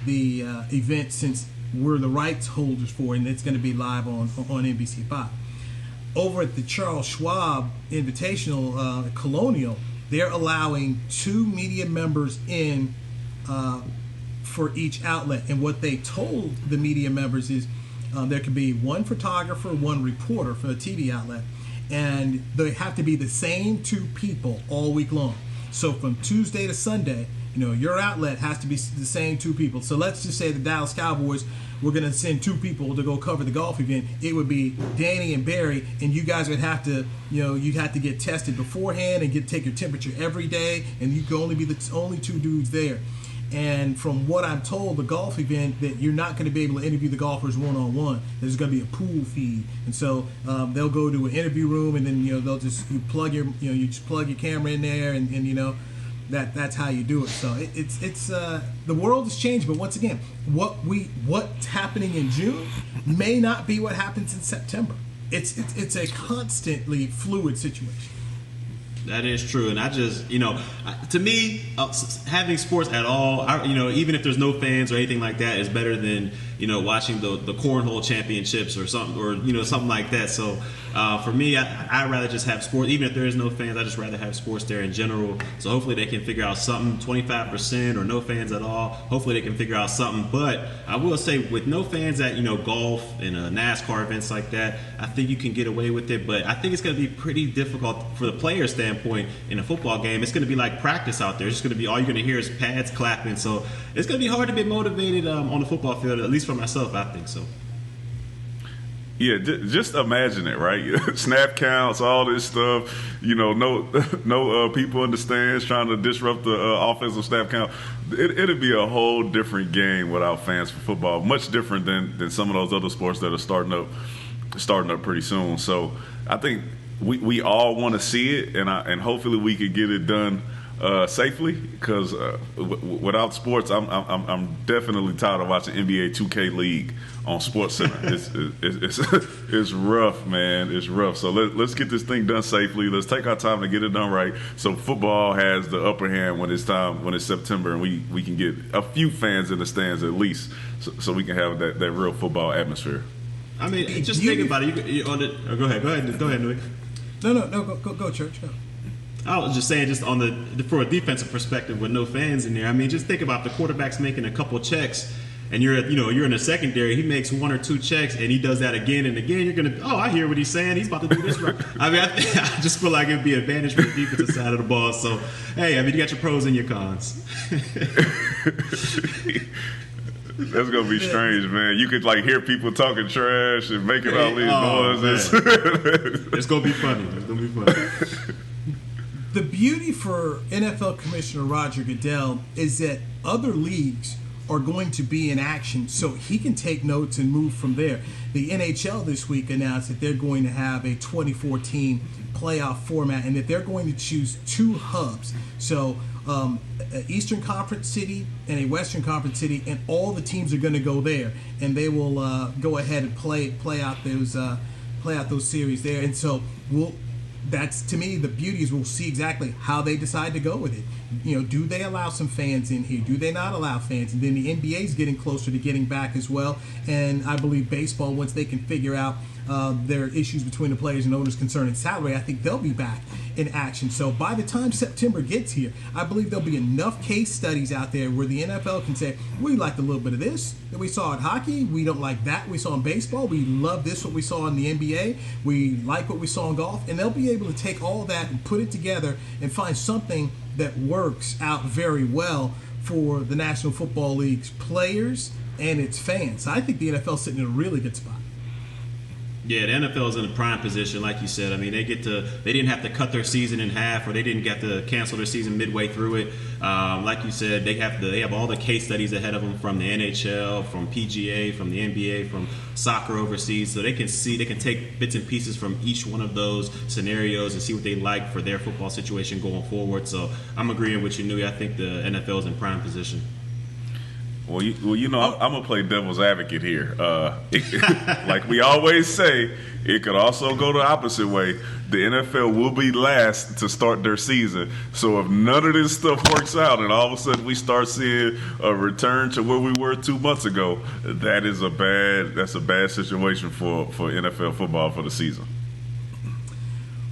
the event, since we're the rights holders for it, and it's going to be live on NBC5. Over at the Charles Schwab Invitational Colonial, they're allowing 2 media members in for each outlet. And what they told the media members is there could be 1 photographer, 1 reporter for a TV outlet, and they have to be the same 2 people all week long. So from Tuesday to Sunday, your outlet has to be the same 2 people. So let's just say the Dallas Cowboys, we're going to send 2 people to go cover the golf event. It would be Danny and Barry, and you guys would have to, you'd have to get tested beforehand and take your temperature every day, and you can only be the only 2 dudes there. And from what I'm told, the golf event, that you're not going to be able to interview the golfers one-on-one. There's going to be a pool feed, and so they'll go to an interview room, and then they'll just plug your camera in there, and that's how you do it. So it's the world has changed, but once again, what's happening in June may not be what happens in September. It's a constantly fluid situation. That is true, and I just, to me, having sports at all, even if there's no fans or anything like that, is better than watching the cornhole championships or something, or something like that. So for me, I'd rather just have sports, even if there is no fans. I just rather have sports there in general. So hopefully they can figure out something, 25% or no fans at all. Hopefully they can figure out something. But I will say, with no fans at golf and NASCAR events like that, I think you can get away with it. But I think it's going to be pretty difficult for the player standpoint in a football game. It's going to be like practice out there. It's just going to be all you're going to hear is pads clapping. So it's going to be hard to be motivated on the football field, at least for myself. I think so. Yeah, just imagine it, right? Snap counts, all this stuff. No people in the stands trying to disrupt the offensive snap count. It'll be a whole different game without fans for football. Much different than some of those other sports that are starting up pretty soon. So I think we all want to see it, and hopefully we can get it done safely, because without sports, I'm definitely tired of watching NBA 2K League on SportsCenter. It's rough, man. It's rough. So let's get this thing done safely. Let's take our time to get it done right, so football has the upper hand when it's September, and we can get a few fans in the stands at least, so we can have that real football atmosphere. I mean, just think about it. Go ahead, Newy. No, go, Church, go. I was just saying, just for a defensive perspective with no fans in there. I mean, just think about the quarterback's making a couple checks, and you're in the secondary. He makes 1 or 2 checks, and he does that again and again. You're gonna, I hear what he's saying. He's about to do this right. I mean, I just feel like it'd be an advantage for the defensive side of the ball. So, hey, I mean, you got your pros and your cons. That's gonna be strange, man. You could hear people talking trash and making all these noises. It's gonna be funny. The beauty for NFL Commissioner Roger Goodell is that other leagues are going to be in action, so he can take notes and move from there. The NHL this week announced that they're going to have a 2014 playoff format, and that they're going to choose 2 hubs. So an Eastern Conference city and a Western Conference city, and all the teams are going to go there, and they will go ahead and play out those play out those series there. And so that's, to me, the beauty is we'll see exactly how they decide to go with it. Do they allow some fans in here? Do they not allow fans? And then the NBA is getting closer to getting back as well. And I believe baseball, once they can figure out their issues between the players and owners concerning salary, I think they'll be back in action. So by the time September gets here, I believe there'll be enough case studies out there where the NFL can say, we liked a little bit of this that we saw in hockey. We don't like that we saw in baseball. We love this, what we saw in the NBA. We like what we saw in golf. And they'll be able to take all that and put it together and find something that works out very well for the National Football League's players and its fans. So I think the NFL's sitting in a really good spot. Yeah, the NFL is in a prime position, like you said. I mean, they didn't have to cut their season in half, or they didn't get to cancel their season midway through it. Like you said, they have all the case studies ahead of them from the NHL, from PGA, from the NBA, from soccer overseas, so they can take bits and pieces from each one of those scenarios and see what they like for their football situation going forward. So I'm agreeing with you, Newy. I think the NFL is in prime position. Well, I'm going to play devil's advocate here. Like we always say, it could also go the opposite way. The NFL will be last to start their season. So if none of this stuff works out and all of a sudden we start seeing a return to where we were 2 months ago, that's a bad situation for NFL football for the season.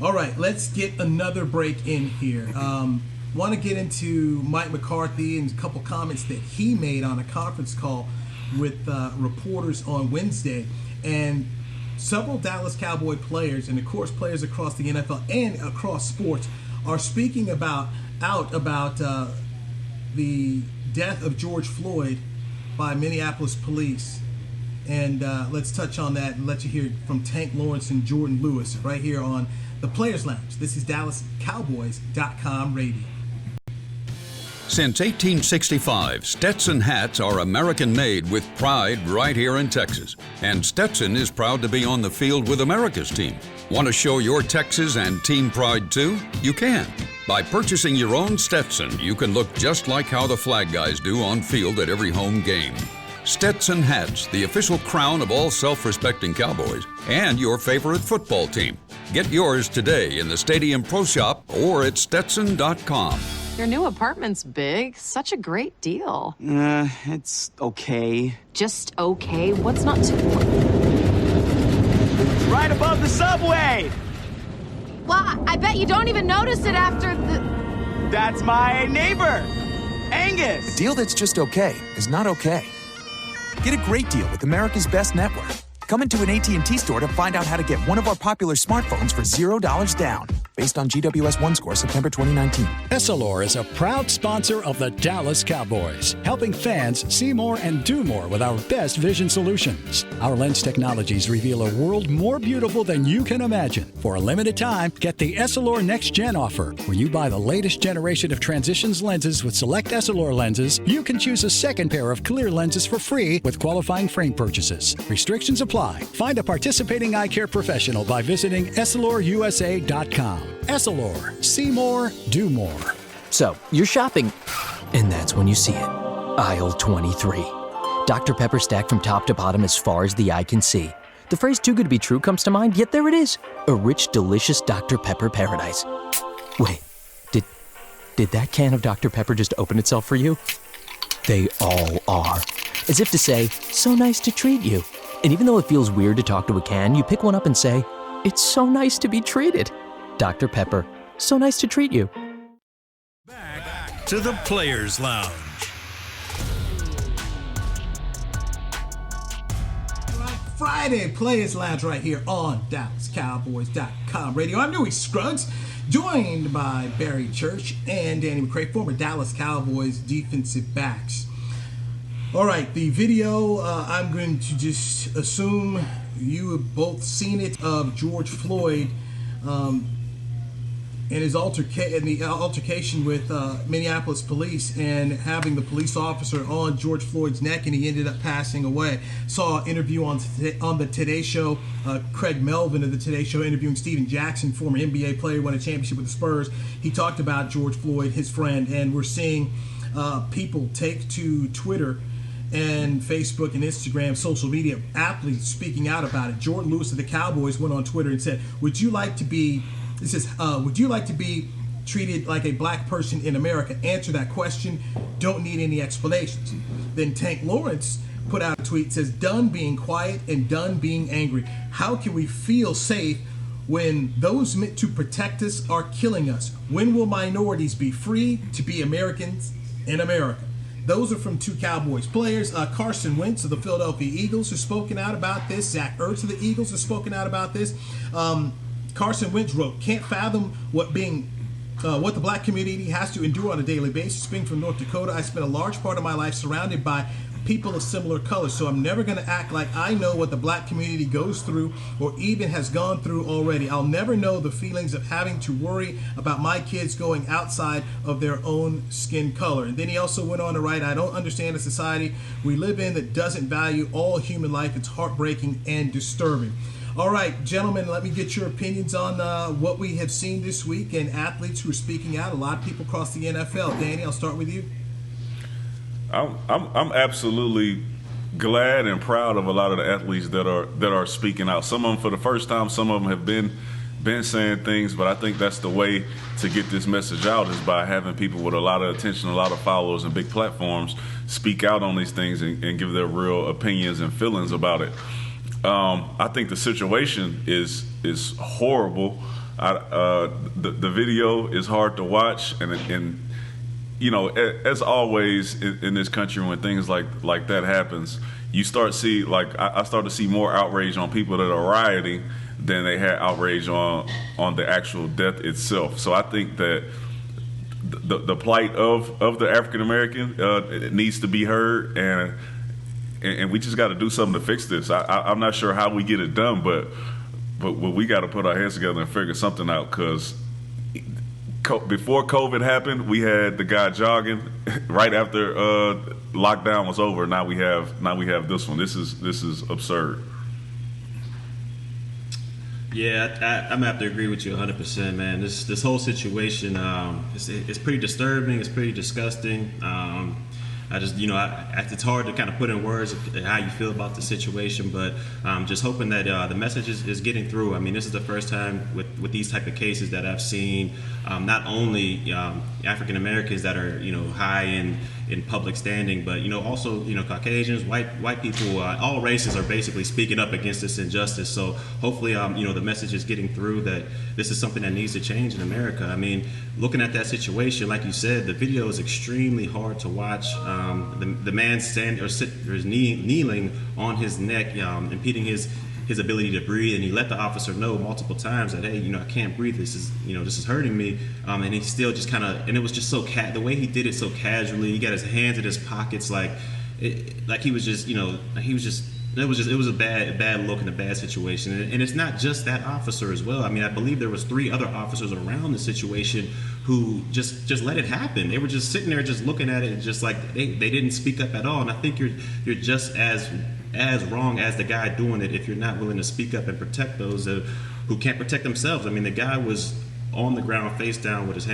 All right, let's get another break in here. Want to get into Mike McCarthy and a couple comments that he made on a conference call with reporters on Wednesday. And several Dallas Cowboy players, and of course players across the NFL and across sports, are speaking about the death of George Floyd by Minneapolis police. And let's touch on that and let you hear from Tank Lawrence and Jordan Lewis right here on the Players Lounge. This is DallasCowboys.com radio. Since 1865, Stetson hats are American-made with pride right here in Texas. And Stetson is proud to be on the field with America's team. Want to show your Texas and team pride too? You can. By purchasing your own Stetson, you can look just like how the flag guys do on field at every home game. Stetson hats, the official crown of all self-respecting Cowboys, and your favorite football team. Get yours today in the Stadium Pro Shop or at Stetson.com. Your new apartment's big. Such a great deal. It's okay. Just okay? What's not to... Right above the subway! Well, I bet you don't even notice it after the... That's my neighbor, Angus. A deal that's just okay is not okay. Get a great deal with America's best network. Come into an AT&T store to find out how to get one of our popular smartphones for $0 down. Based on GWS 1 score, September 2019. Essilor is a proud sponsor of the Dallas Cowboys, helping fans see more and do more with our best vision solutions. Our lens technologies reveal a world more beautiful than you can imagine. For a limited time, get the Essilor Next Gen offer. When you buy the latest generation of Transitions lenses with select Essilor lenses, you can choose a second pair of clear lenses for free with qualifying frame purchases. Restrictions apply. Find a participating eye care professional by visiting EssilorUSA.com. Essilor. See more, do more. So, you're shopping, and that's when you see it. Aisle 23. Dr. Pepper stacked from top to bottom as far as the eye can see. The phrase too good to be true comes to mind, yet there it is. A rich, delicious Dr. Pepper paradise. Wait, did that can of Dr. Pepper just open itself for you? They all are. As if to say, so nice to treat you. And even though it feels weird to talk to a can, you pick one up and say, it's so nice to be treated. Dr. Pepper, so nice to treat you. Back to the Players Lounge. Friday Players Lounge right here on DallasCowboys.com radio. I'm Newy Scruggs, joined by Barry Church and Danny McCray, former Dallas Cowboys defensive backs. All right, the video, I'm going to just assume you have both seen it, of George Floyd and his altercation with Minneapolis police and having the police officer on George Floyd's neck, and he ended up passing away. Saw an interview on the Today Show, Craig Melvin of the Today Show interviewing Steven Jackson, former NBA player, won a championship with the Spurs. He talked about George Floyd, his friend, and we're seeing people take to Twitter and Facebook and Instagram, social media, athletes speaking out about it. Jordan Lewis of the Cowboys went on Twitter and said, would you like to be treated like a black person in America? Answer that question. Don't need any explanations. Then Tank Lawrence put out a tweet, says, done being quiet and done being angry. How can we feel safe when those meant to protect us are killing us? When will minorities be free to be Americans in America? Those are from two Cowboys players. Carson Wentz of the Philadelphia Eagles has spoken out about this. Zach Ertz of the Eagles has spoken out about this. Carson Wentz wrote, can't fathom what the black community has to endure on a daily basis. Being from North Dakota, I spent a large part of my life surrounded by people of similar colors, so I'm never going to act like I know what the black community goes through or even has gone through already. I'll never know the feelings of having to worry about my kids going outside of their own skin color. And then he also went on to write, I don't understand a society we live in that doesn't value all human life. It's heartbreaking and disturbing. All right, gentlemen, let me get your opinions on what we have seen this week and athletes who are speaking out. A lot of people across the NFL. Danny, I'll start with you. I'm absolutely glad and proud of a lot of the athletes that are speaking out. Some of them for the first time, some of them have been saying things, but I think that's the way to get this message out, is by having people with a lot of attention, a lot of followers and big platforms speak out on these things and give their real opinions and feelings about it. I think the situation is horrible. The video is hard to watch, and you know, as always in this country, when things like that happens, you start see I start to see more outrage on people that are rioting than they had outrage on the actual death itself. So I think that the plight of the African American it needs to be heard, and we just got to do something to fix this. I'm not sure how we get it done, but we got to put our heads together and figure something out, because before COVID happened, we had the guy jogging right after lockdown was over. Now we have this one. This is absurd. Yeah, I'm gonna have to agree with you 100%, man. This whole situation, it's pretty disturbing. It's pretty disgusting. I just, it's hard to kind of put in words how you feel about the situation, but just hoping that the message is getting through. I mean, this is the first time with these type of cases that I've seen not only African Americans that are, high in public standing, but, also, Caucasians, white people, all races are basically speaking up against this injustice. So hopefully, the message is getting through that this is something that needs to change in America. I mean, looking at that situation, like you said, the video is extremely hard to watch. The man kneeling on his neck, impeding his ability to breathe, and he let the officer know multiple times that, hey, I can't breathe. This is hurting me. And he still just kind of, and it was just so the way he did it so casually. He got his hands in his pockets, like he was just, it was a bad look and a bad situation. And it's not just that officer as well. I mean, I believe there was 3 other officers around the situation who just let it happen. They were just sitting there just looking at it, just like they didn't speak up at all. And I think you're just as wrong as the guy doing it if you're not willing to speak up and protect those who can't protect themselves. I mean, the guy was on the ground face down with his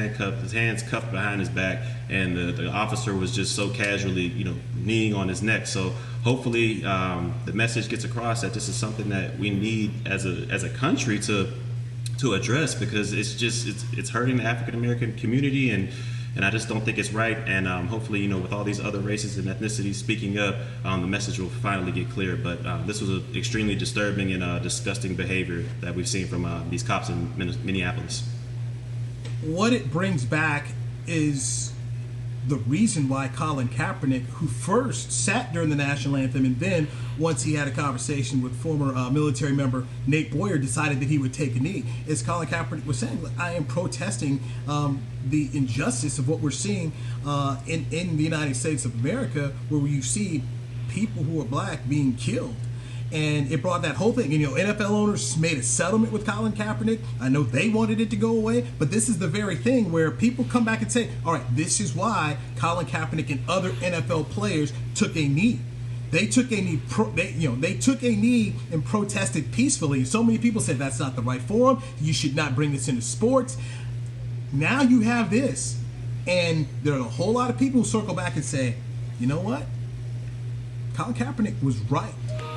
hands cuffed behind his back, and the officer was just so casually, kneeling on his neck. So hopefully the message gets across that this is something that we need as a country to address, because it's hurting the African American community, and I just don't think it's right. And hopefully, with all these other races and ethnicities speaking up, the message will finally get clear. But this was an extremely disturbing and disgusting behavior that we've seen from these cops in Minneapolis. What it brings back is the reason why Colin Kaepernick, who first sat during the national anthem, and then once he had a conversation with former military member Nate Boyer, decided that he would take a knee. As Colin Kaepernick was saying, I am protesting the injustice of what we're seeing in the United States of America, where you see people who are black being killed. And it brought that whole thing. NFL owners made a settlement with Colin Kaepernick. I know they wanted it to go away, but this is the very thing where people come back and say, all right, this is why Colin Kaepernick and other NFL players took a knee. They took a knee. They took a knee and protested peacefully. So many people said that's not the right forum. You should not bring this into sports. Now you have this, and there are a whole lot of people who circle back and say, you know what? Colin Kaepernick was right.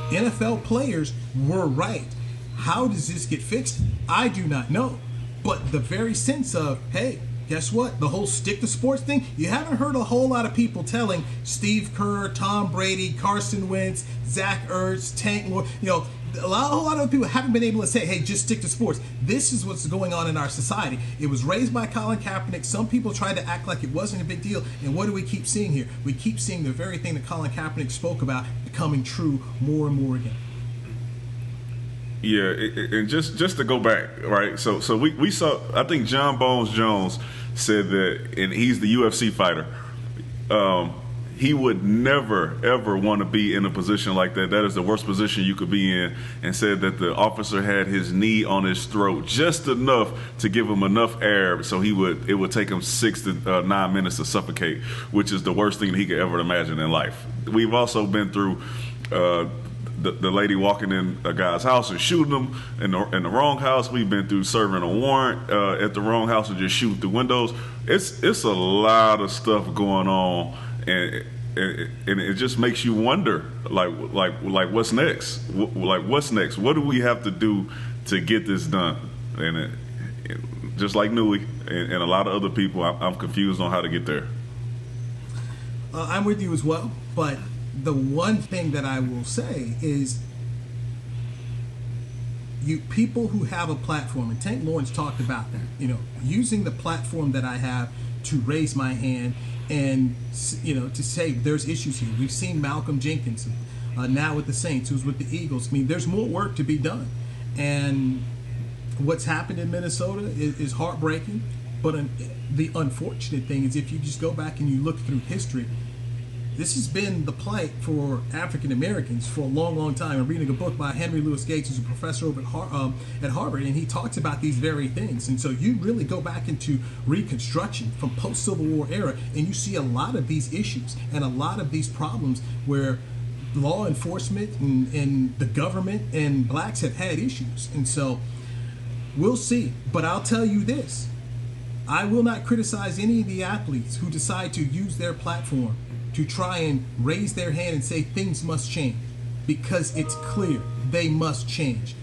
NFL players were right. How does this get fixed? I do not know. But the very sense of, hey, guess what? The whole stick to sports thing, you haven't heard a whole lot of people telling Steve Kerr, Tom Brady, Carson Wentz, Zach Ertz, Tank Moore, a whole lot of people haven't been able to say, hey, just stick to sports. This is what's going on in our society. It was raised by Colin Kaepernick. Some people tried to act like it wasn't a big deal. And what do we keep seeing here? We keep seeing the very thing that Colin Kaepernick spoke about becoming true more and more again. Yeah, and just to go back, right? So we saw, I think John Bones Jones said that, and he's the UFC fighter, he would never, ever want to be in a position like that. That is the worst position you could be in, and said that the officer had his knee on his throat just enough to give him enough air so it would take him 6 to 9 minutes to suffocate, which is the worst thing he could ever imagine in life. We've also been through the lady walking in a guy's house and shooting him in the wrong house. We've been through serving a warrant at the wrong house and just shooting through windows. It's a lot of stuff going on, and it just makes you wonder, like what's next? What's next? What do we have to do to get this done? And just like Newy and a lot of other people, I'm confused on how to get there. I'm with you as well, but the one thing that I will say is, you people who have a platform, and Tank Lawrence talked about that, using the platform that I have to raise my hand and, to say there's issues here. We've seen Malcolm Jenkins now with the Saints, who's with the Eagles. I mean, there's more work to be done. And what's happened in Minnesota is heartbreaking. But the unfortunate thing is, if you just go back and you look through history, this has been the plight for African Americans for a long, long time. I'm reading a book by Henry Louis Gates, who's a professor over at Harvard, and he talks about these very things. And so you really go back into Reconstruction from post-Civil War era, and you see a lot of these issues and a lot of these problems where law enforcement and the government and blacks have had issues. And so we'll see. But I'll tell you this. I will not criticize any of the athletes who decide to use their platform to try and raise their hand and say things must change, because it's clear they must change.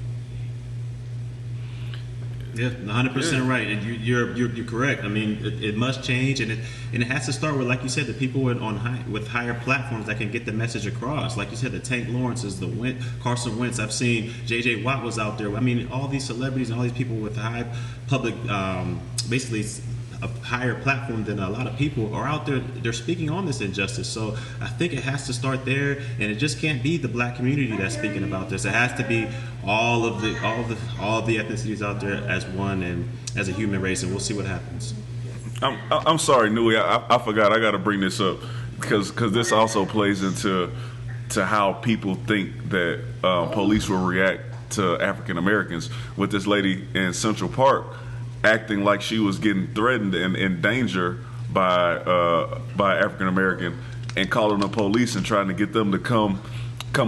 Yeah, 100% right, and you're correct. I mean, it must change, and it has to start with, like you said, the people with higher platforms that can get the message across. Like you said, the Tank Lawrences, Carson Wentz. I've seen J.J. Watt was out there. I mean, all these celebrities and all these people with high public, basically a higher platform than a lot of people are out there. They're speaking on this injustice. So I think it has to start there, and it just can't be the black community that's speaking about this. It has to be all of the ethnicities out there as one and as a human race, and we'll see what happens. I'm sorry, Newy. I forgot. I got to bring this up because this also plays into how people think that police will react to African Americans. With this lady in Central Park acting like she was getting threatened and in danger by African American, and calling the police and trying to get them to come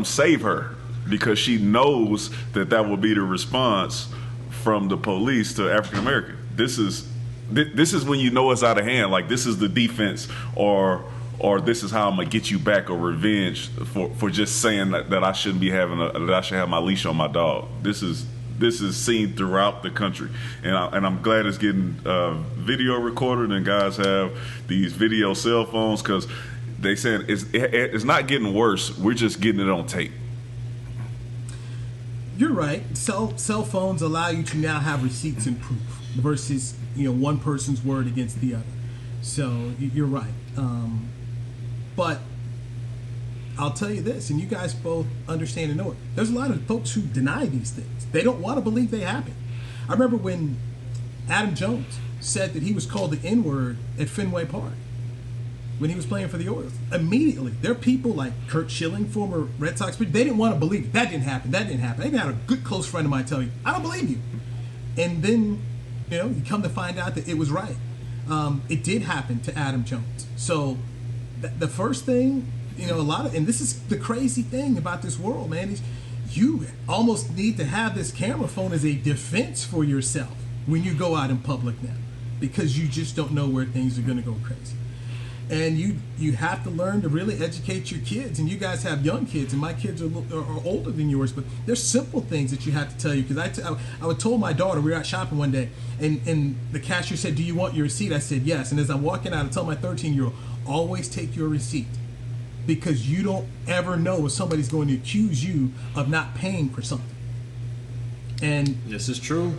save her, because she knows that will be the response from the police to African American. This is when you know it's out of hand. Like, this is the defense, or this is how I'm gonna get you back, or revenge for just saying that I shouldn't be that I should have my leash on my dog. This is seen throughout the country, and I'm glad it's getting video recorded, and guys have these video cell phones, because they saying it's not getting worse. We're just getting it on tape. You're right. Cell phones allow you to now have receipts and proof versus one person's word against the other. So you're right. But I'll tell you this, and you guys both understand and know it. There's a lot of folks who deny these things. They don't want to believe they happen. I remember when Adam Jones said that he was called the N-word at Fenway Park when he was playing for the Orioles. Immediately, there are people like Kurt Schilling, former Red Sox pitcher, they didn't want to believe it. That didn't happen. They even had a good close friend of mine tell me, I don't believe you. And then, you come to find out that it was right. It did happen to Adam Jones. So the first thing, and this is the crazy thing about this world, man, is you almost need to have this camera phone as a defense for yourself when you go out in public now, because you just don't know where things are going to go crazy. And you have to learn to really educate your kids. And you guys have young kids, and my kids are older than yours. But there's simple things that you have to tell you. Because I told my daughter, we were out shopping one day, and the cashier said, "Do you want your receipt?" I said, "Yes." And as I'm walking out, I tell my 13-year-old, always take your receipt. Because you don't ever know if somebody's going to accuse you of not paying for something. And this is true.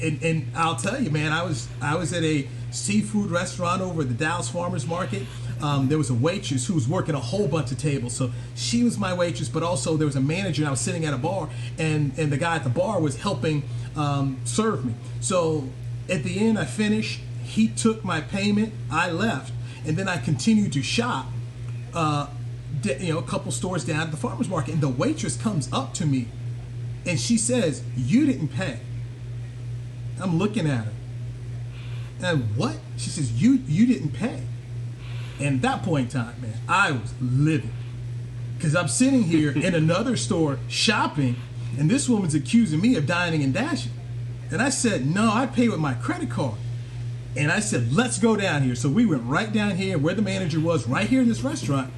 And I'll tell you, man, I was at a seafood restaurant over at the Dallas Farmers Market. There was a waitress who was working a whole bunch of tables. So she was my waitress, but also there was a manager, and I was sitting at a bar, and the guy at the bar was helping serve me. So at the end, I finished. He took my payment. I left. And then I continued to shop, a couple stores down at the farmer's market. And the waitress comes up to me, and she says, "You didn't pay." I'm looking at her. And what? She says, you didn't pay. And at that point in time, man, I was livid. Because I'm sitting here in another store shopping, and this woman's accusing me of dining and dashing. And I said, "No, I pay with my credit card." And I said, "Let's go down here." So we went right down here where the manager was, right here in this restaurant.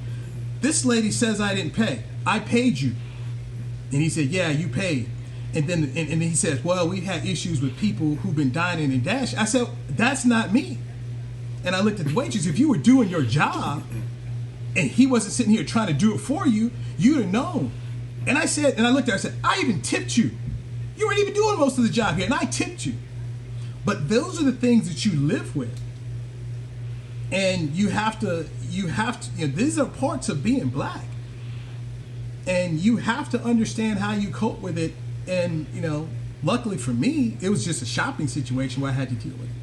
This lady says I didn't pay. "I paid you." And he said, "Yeah, you paid." And then he says, "Well, we've had issues with people who've been dining and dashing." I said, "That's not me." And I looked at the waitress. If you were doing your job and he wasn't sitting here trying to do it for you, you'd have known. And I said, and I looked at her, I said, "I even tipped you. You weren't even doing most of the job here, and I tipped you." But those are the things that you live with. And you have to, these are parts of being black. And you have to understand how you cope with it. And, luckily for me, it was just a shopping situation where I had to deal with it.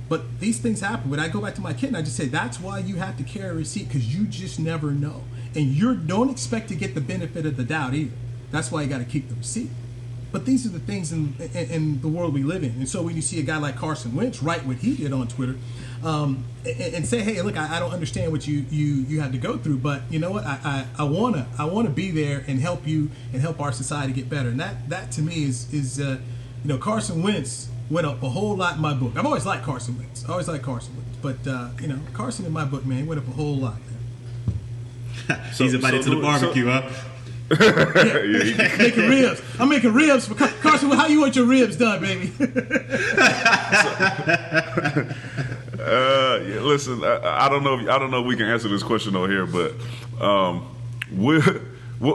But these things happen. When I go back to my kid and I just say, that's why you have to carry a receipt, because you just never know. And you don't expect to get the benefit of the doubt either. That's why you got to keep the receipt. But these are the things in the world we live in. And so when you see a guy like Carson Wentz write what he did on Twitter, and say, "Hey, look, I don't understand what you had to go through, but you know what? I wanna be there and help you and help our society get better." And that to me is Carson Wentz went up a whole lot in my book. I've always liked Carson Wentz. But Carson in my book, man, went up a whole lot. He's invited to the barbecue, huh? Yeah. Making ribs. I'm making ribs for Carson. How you want your ribs done, baby? Listen, I don't know if we can answer this question over here, but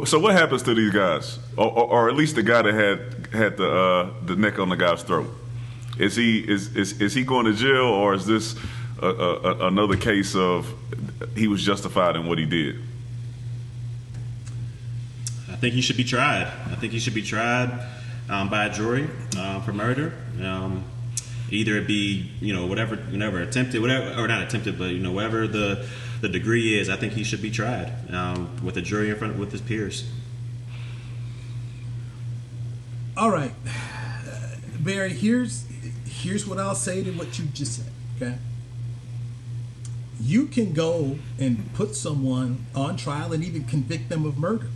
so what happens to these guys, or at least the guy that had the neck on the guy's throat? Is he going to jail, or is this another case of he was justified in what he did? I think he should be tried. By a jury for murder. Either it be whatever attempted, whatever, or not attempted, but whatever the degree is. I think he should be tried with a jury in front with his peers. All right, Barry. Here's what I'll say to what you just said. Okay. You can go and put someone on trial and even convict them of murder.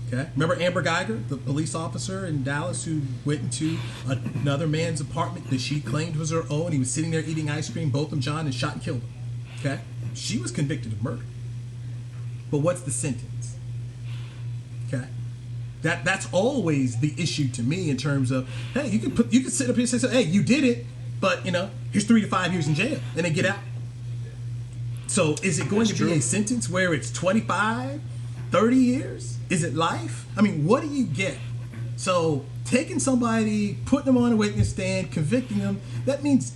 Okay. Remember Amber Geiger, the police officer in Dallas who went into another man's apartment that she claimed was her own. He was sitting there eating ice cream, both of John, and shot and killed him. Okay. She was convicted of murder. But what's the sentence? Okay. That's always the issue to me in terms of, hey, you can sit up here and say, hey, you did it, but here's 3 to 5 years in jail and then get out. So is it going to be a sentence where it's 25, 30 years? Is it life? I mean, what do you get? So taking somebody, putting them on a witness stand, convicting them, that means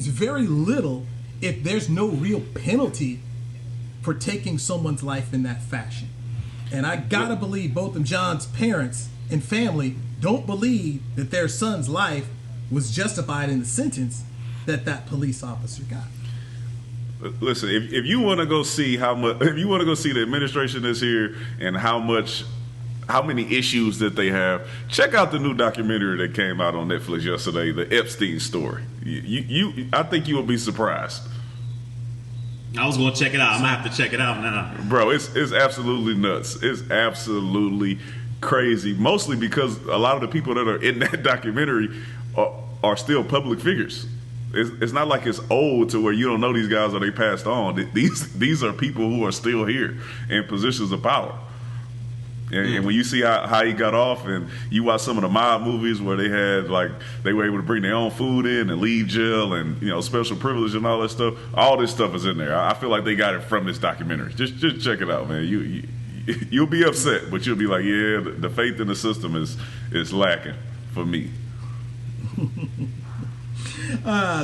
very little if there's no real penalty for taking someone's life in that fashion. And I gotta believe both of John's parents and family don't believe that their son's life was justified in the sentence that police officer got. Listen, if you want to go see the administration is here and how many issues that they have, check out the new documentary that came out on Netflix yesterday, the Epstein story. I think you will be surprised. I was going to check it out. I'm going to have to check it out now. Bro, it's absolutely nuts. It's absolutely crazy, mostly because a lot of the people that are in that documentary are still public figures. It's not like it's old to where you don't know these guys or they passed on. These are people who are still here in positions of power. And when you see how he got off, and you watch some of the mob movies where they were able to bring their own food in and leave jail, and special privilege and all that stuff. All this stuff is in there. I feel like they got it from this documentary. Just check it out, man. You'll be upset, but you'll be like, yeah, the faith in the system is lacking for me.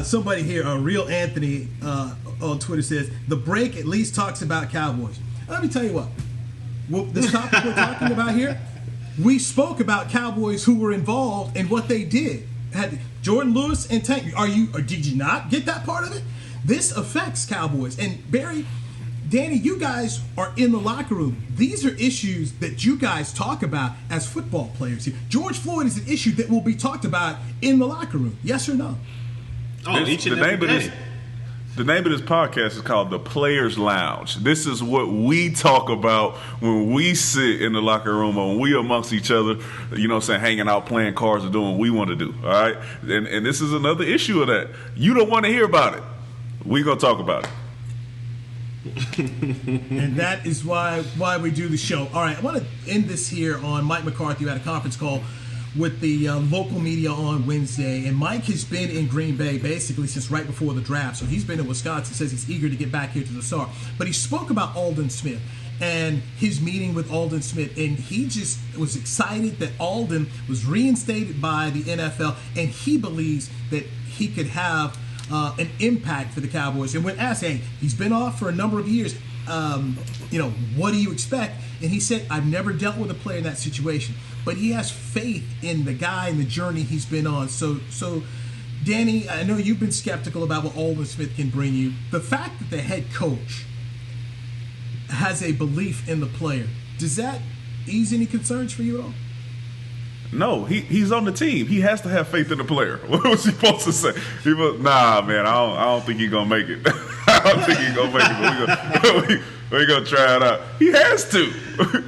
Somebody here, Real Anthony on Twitter says the break at least talks about Cowboys. Let me tell you what. Well, this topic we're talking about here, we spoke about Cowboys who were involved and what they did. Had Jordan Lewis and Tank. Did you not get that part of it? This affects Cowboys. And Barry, Danny, you guys are in the locker room. These are issues that you guys talk about as football players here. George Floyd is an issue that will be talked about in the locker room. Yes or no? Each and every day. The name of this podcast is called The Players Lounge. This is what we talk about when we sit in the locker room or when we amongst each other, hanging out, playing cards, and doing what we want to do, all right? And this is another issue of that. You don't want to hear about it. We're going to talk about it. And that is why we do the show. All right, I want to end this here on Mike McCarthy, who had a conference call with the local media on Wednesday, and Mike has been in Green Bay basically since right before the draft, so he's been in Wisconsin, says he's eager to get back here to the Star. But he spoke about Aldon Smith and his meeting with Aldon Smith, and he just was excited that Aldon was reinstated by the NFL, and he believes that he could have an impact for the Cowboys. And when asked, hey, he's been off for a number of years, what do you expect? And he said, I've never dealt with a player in that situation, but he has faith in the guy and the journey he's been on. So Danny, I know you've been skeptical about what Aldon Smith can bring you. The fact that the head coach has a belief in the player, does that ease any concerns for you at all? No, he's on the team. He has to have faith in the player. What was he supposed to say? He was, nah, man, I don't think he's going to make it. I don't think he's going to make it, but we're going to try it out. He has to.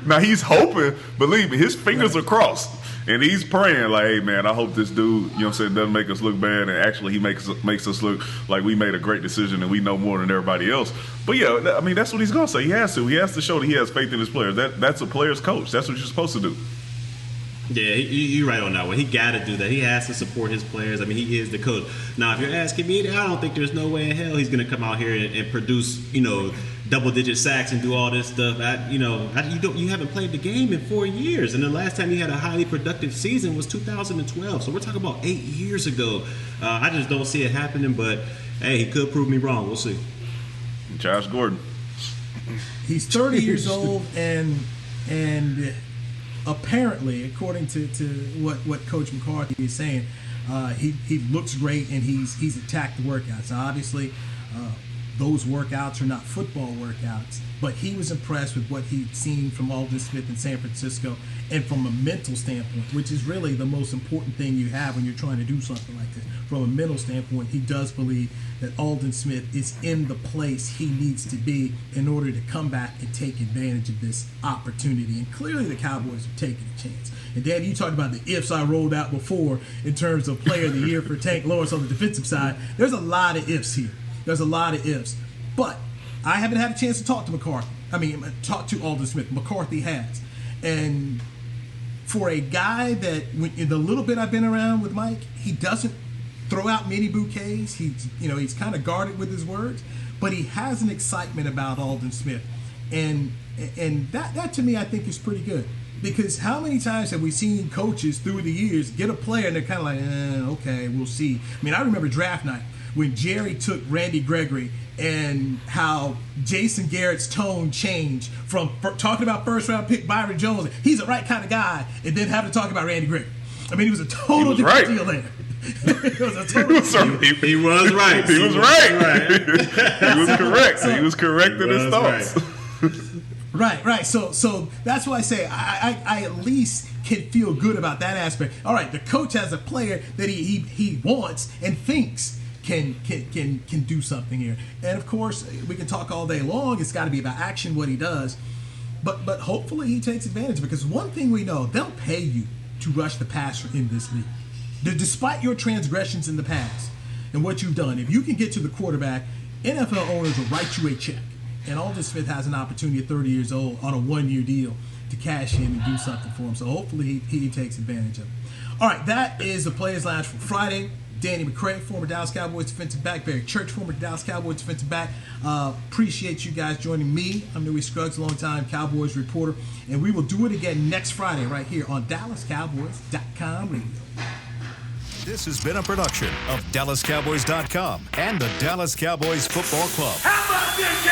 Now, he's hoping, believe me, his fingers are crossed. And he's praying like, hey, man, I hope this dude, doesn't make us look bad. And actually, he makes us look like we made a great decision and we know more than everybody else. But, yeah, I mean, that's what he's going to say. He has to. He has to show that he has faith in his players. That's a player's coach. That's what you're supposed to do. Yeah, you're right on that one. He got to do that. He has to support his players. I mean, he is the coach. Now, if you're asking me, I don't think there's no way in hell he's going to come out here and produce, double-digit sacks and do all this stuff. You haven't played the game in 4 years, and the last time you had a highly productive season was 2012. So we're talking about 8 years ago. I just don't see it happening. But hey, he could prove me wrong. We'll see. Josh Gordon. He's 30 years old, and apparently, according to what Coach McCarthy is saying, he looks great and he's attacked the workouts. Now, obviously, those workouts are not football workouts, but he was impressed with what he'd seen from Aldon Smith in San Francisco, and from a mental standpoint, which is really the most important thing you have when you're trying to do something like this. From a mental standpoint, he does believe that Aldon Smith is in the place he needs to be in order to come back and take advantage of this opportunity. And clearly the Cowboys are taking a chance. And Dan, you talked about the ifs I rolled out before in terms of player of the year for Tank Lawrence on the defensive side. There's a lot of ifs here. There's a lot of ifs. But I haven't had a chance to talk to McCarthy. Talk to Aldon Smith. McCarthy has. And for a guy that, in the little bit I've been around with Mike, he doesn't throw out many bouquets. He's kind of guarded with his words, but he has an excitement about Aldon Smith, and that to me I think is pretty good, because how many times have we seen coaches through the years get a player and they're kind of like, okay, we'll see. I remember draft night when Jerry took Randy Gregory, and how Jason Garrett's tone changed from talking about first-round pick Byron Jones, he's the right kind of guy, and then having to talk about Randy Gregory. It was a total different deal there. It was a total he was right. He was right. He was correct. He was correct in his thoughts. Right. So that's why I say I at least can feel good about that aspect. All right, the coach has a player that he wants and thinks can do something here. And of course, we can talk all day long. It's got to be about action, what he does. But hopefully he takes advantage, because one thing we know, they'll pay you to rush the passer in this league. Despite your transgressions in the past, and what you've done. If you can get to the quarterback, NFL owners will write you a check. And Aldon Smith has an opportunity at 30 years old on a 1-year deal to cash in and do something for him. So hopefully he takes advantage of it. All right, that is the Players Lounge for Friday. Danny McCray, former Dallas Cowboys defensive back. Barry Church, former Dallas Cowboys defensive back. Appreciate you guys joining me. I'm Newy Scruggs, longtime Cowboys reporter. And we will do it again next Friday right here on DallasCowboys.com radio. This has been a production of DallasCowboys.com and the Dallas Cowboys Football Club. How about this?